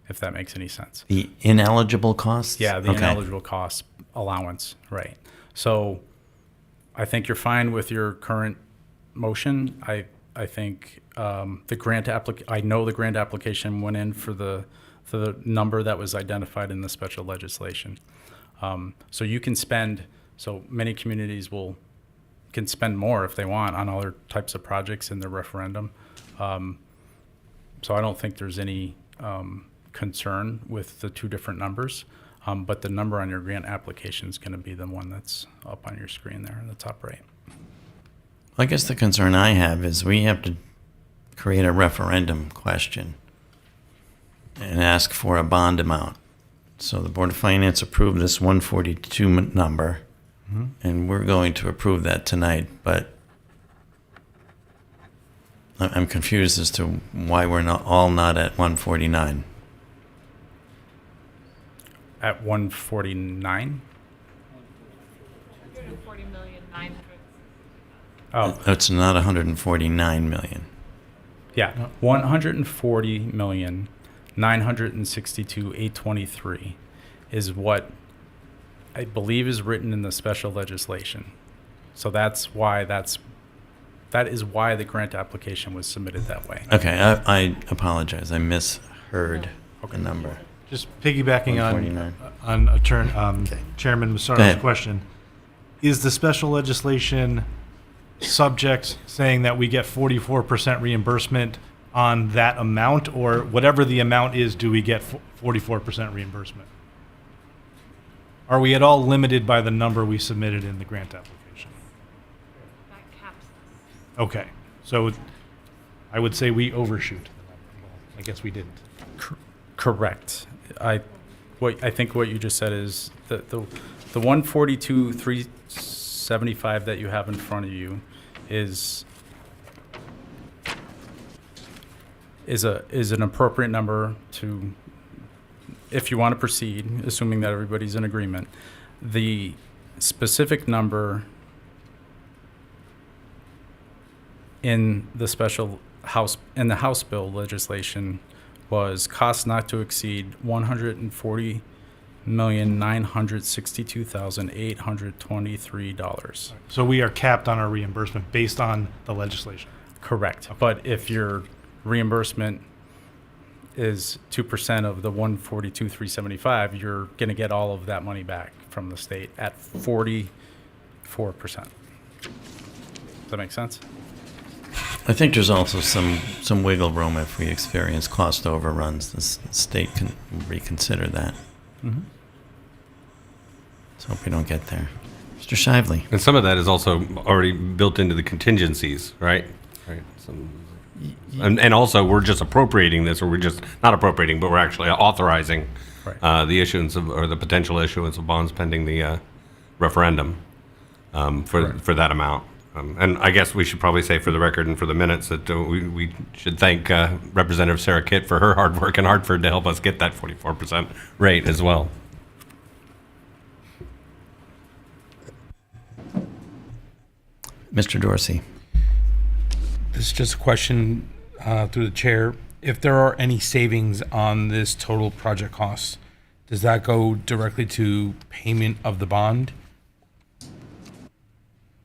if that makes any sense. The ineligible costs? Yeah, the Okay. ineligible cost allowance, right. So I think you're fine with your current motion. I think the grant I know the grant application went in for the number that was identified in the special legislation. So you can spend, so many communities can spend more if they want on other types of projects in the referendum. So I don't think there's any concern with the two different numbers, but the number on your grant application is going to be the one that's up on your screen there in the top right. I guess the concern I have is we have to create a referendum question and ask for a bond amount. So the Board of Finance approved this 142 number, and we're going to approve that tonight, but I'm confused as to why we're not at 149. At 149? 140,900,000. Oh, It's not 149 million. yeah, 140,962,823 is what I believe is written in the special legislation. So that is why the grant application was submitted that way. Okay, I apologize. I misheard the number. Just piggybacking 149. on Chairman Go Massaro's ahead. question, is the special legislation subject saying that we get 44% reimbursement on that amount, or whatever the amount is, do we get 44% reimbursement? Are we at all limited by the number we submitted in the grant application? That caps us. Okay, so I would say we overshoot. Well, I guess we didn't. Correct. I think what you just said is that the 142,375 that you have in front of you is an appropriate number to, if you want to proceed, assuming that everybody's in agreement. The specific number in the House bill legislation was cost not to exceed $140,962,823. So we are capped on our reimbursement based on the legislation. Correct. But if your reimbursement is 2% of the 142,375, you're going to get all of that money back from the state at 44%. Does that make sense? I think there's also some wiggle room if we experience cost overruns. The state can reconsider that. Mm-hmm. Let's hope we don't get there. Mr. Shively. And some of that is also already built into the contingencies, right? Right. And also, we're just appropriating this, or we're just not appropriating, but we're actually authorizing the issuance of, or the potential issuance of bonds pending the referendum for that amount. And I guess we should probably say for the record and for the minutes that we should thank Representative Sarah Kitt for her hard work in Hartford to help us get that 44% rate as well. Mr. Dorsey. This is just a question through the chair. If there are any savings on this total project cost, does that go directly to payment of the bond?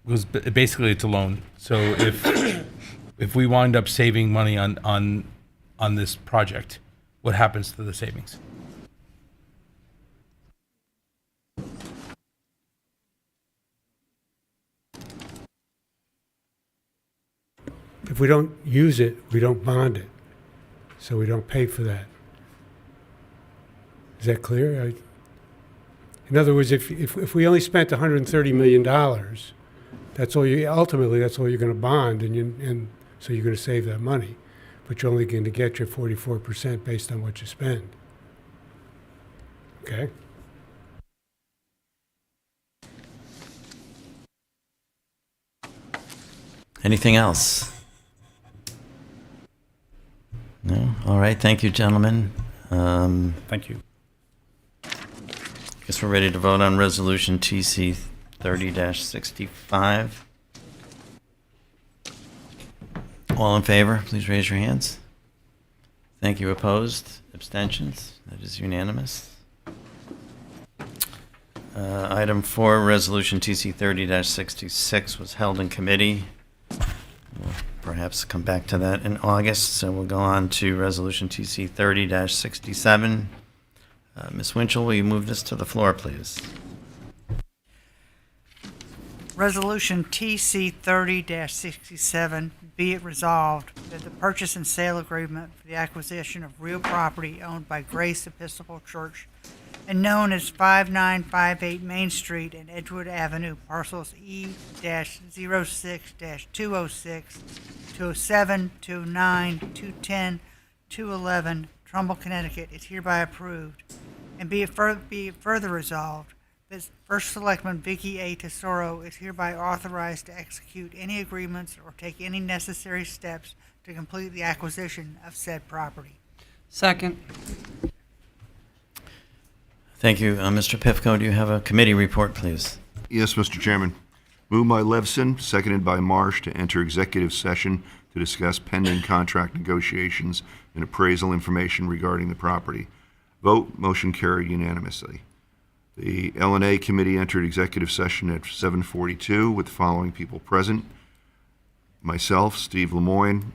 Because basically it's a loan. So if we wind up saving money on this project, what happens to the savings? If we don't use it, we don't bond it. So we don't pay for that. Is that clear? In other words, if we only spent $130 million, that's all ultimately that's all you're going to bond, and so you're going to save that money. But you're only going to get your 44% based on what you spend. Okay? Anything else? No? All right. Thank you, gentlemen. Thank you. Guess we're ready to vote on Resolution TC 30-65. All in favor, please raise your hands. Thank you. Opposed? Abstentions? That is unanimous. Item 4, Resolution TC 30-66 was held in committee. We'll perhaps come back to that in August, so we'll go on to Resolution TC 30-67. Ms. Winchell, will you move this to the floor, please? Resolution TC 30-67, be it resolved that the purchase and sale agreement for the acquisition of real property owned by Grace Episcopal Church and known as 5958 Main Street and Edgewood Avenue, parcels E-06-206, 207, 209, 210, 211, Trumbull, Connecticut, is hereby approved. And be it further resolved that First Selectman Vicky A. Tesoro is hereby authorized to execute any agreements or take any necessary steps to complete the acquisition of said property. Second. Thank you. Mr. Pifko, do you have a committee report, please? Yes, Mr. Chairman. Moved by Levson, seconded by Marsh to enter executive session to discuss pending contract negotiations and appraisal information regarding the property. Vote, motion carried unanimously. The L&A Committee entered executive session at 7:42 with the following people present. Myself, Steve Lemoyne,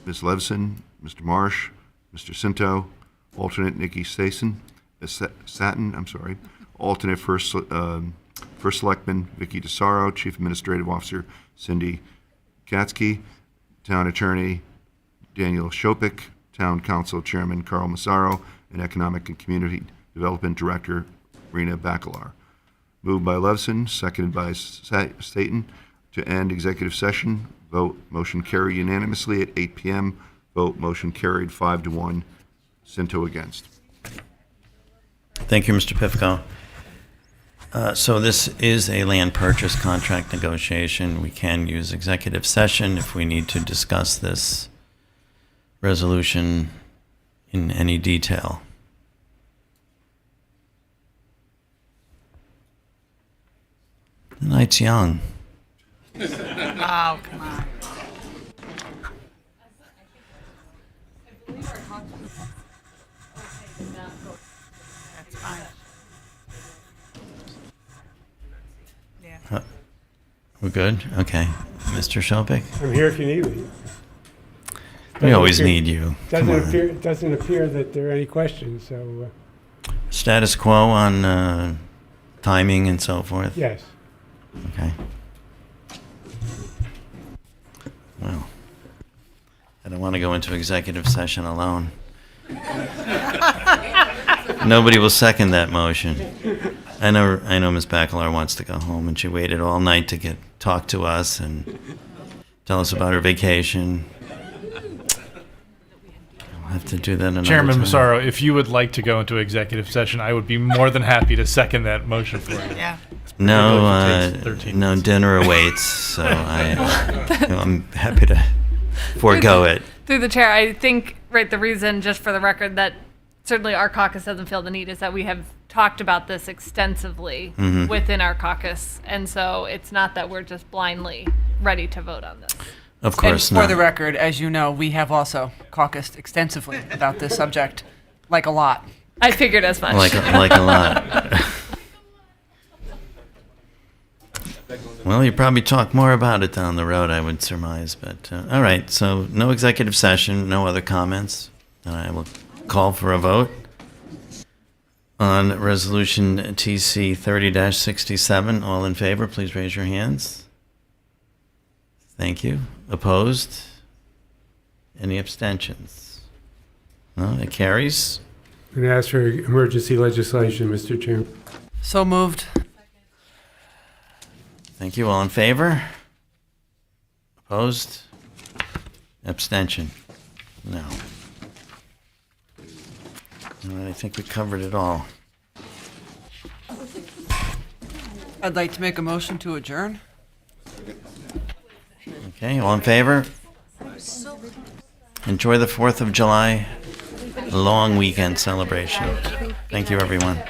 Ms. Levson, Mr. Marsh, Mr. Cinto, alternate Nikki Satin, alternate First Selectman Vicky Tesoro, Chief Administrative Officer Cindy Katsky, Town Attorney Daniel Shopik, Town Council Chairman Carl Massaro, and Economic and Community Development Director Rena Bacalar. Moved by Levson, seconded by Staton to end executive session. Vote, motion carried unanimously at 8 p.m. Vote, motion carried 5-1. Cinto against. Thank you, Mr. Pifko. So this is a land purchase contract negotiation. We can use executive session if we need to discuss this resolution in any detail. The night's young. Oh, come on. That's fine. We're good? Okay. Mr. Shopik? I'm here if you need me. We always need you. Come on. Doesn't appear that there are any questions, so, Status quo on timing and so forth? yes. Okay. Well, I don't want to go into executive session alone. Nobody will second that motion. I know Ms. Bachelor wants to go home, and she waited all night to talk to us and tell us about her vacation. I'll have to do that another Chairman time. Massaro, if you would like to go into executive session, I would be more than happy to second that motion for you. Yeah. No, dinner awaits, so I'm happy to forego it. Through the chair, I think, right, the reason, just for the record, that certainly our caucus doesn't feel the need is that we have talked about this extensively within our caucus. And so it's not that we're just blindly ready to vote on this. Of course and not. for the record, as you know, we have also caucused extensively about this subject, like a lot. I figured as much. Like a lot. Well, you probably talk more about it down the road, I would surmise. But all right, so no executive session, no other comments. And I will call for a vote on resolution TC 30-67. All in favor, please raise your hands. Thank you. Opposed? Any abstentions? No, it carries. I'm going to ask for emergency legislation, Mr. Chairman. So moved. Thank you. All in favor? Opposed? Abstention? No. All right, I think we covered it all. I'd like to make a motion to adjourn. Okay, all in favor? Enjoy the 4th of July long weekend celebration. Thank you, everyone.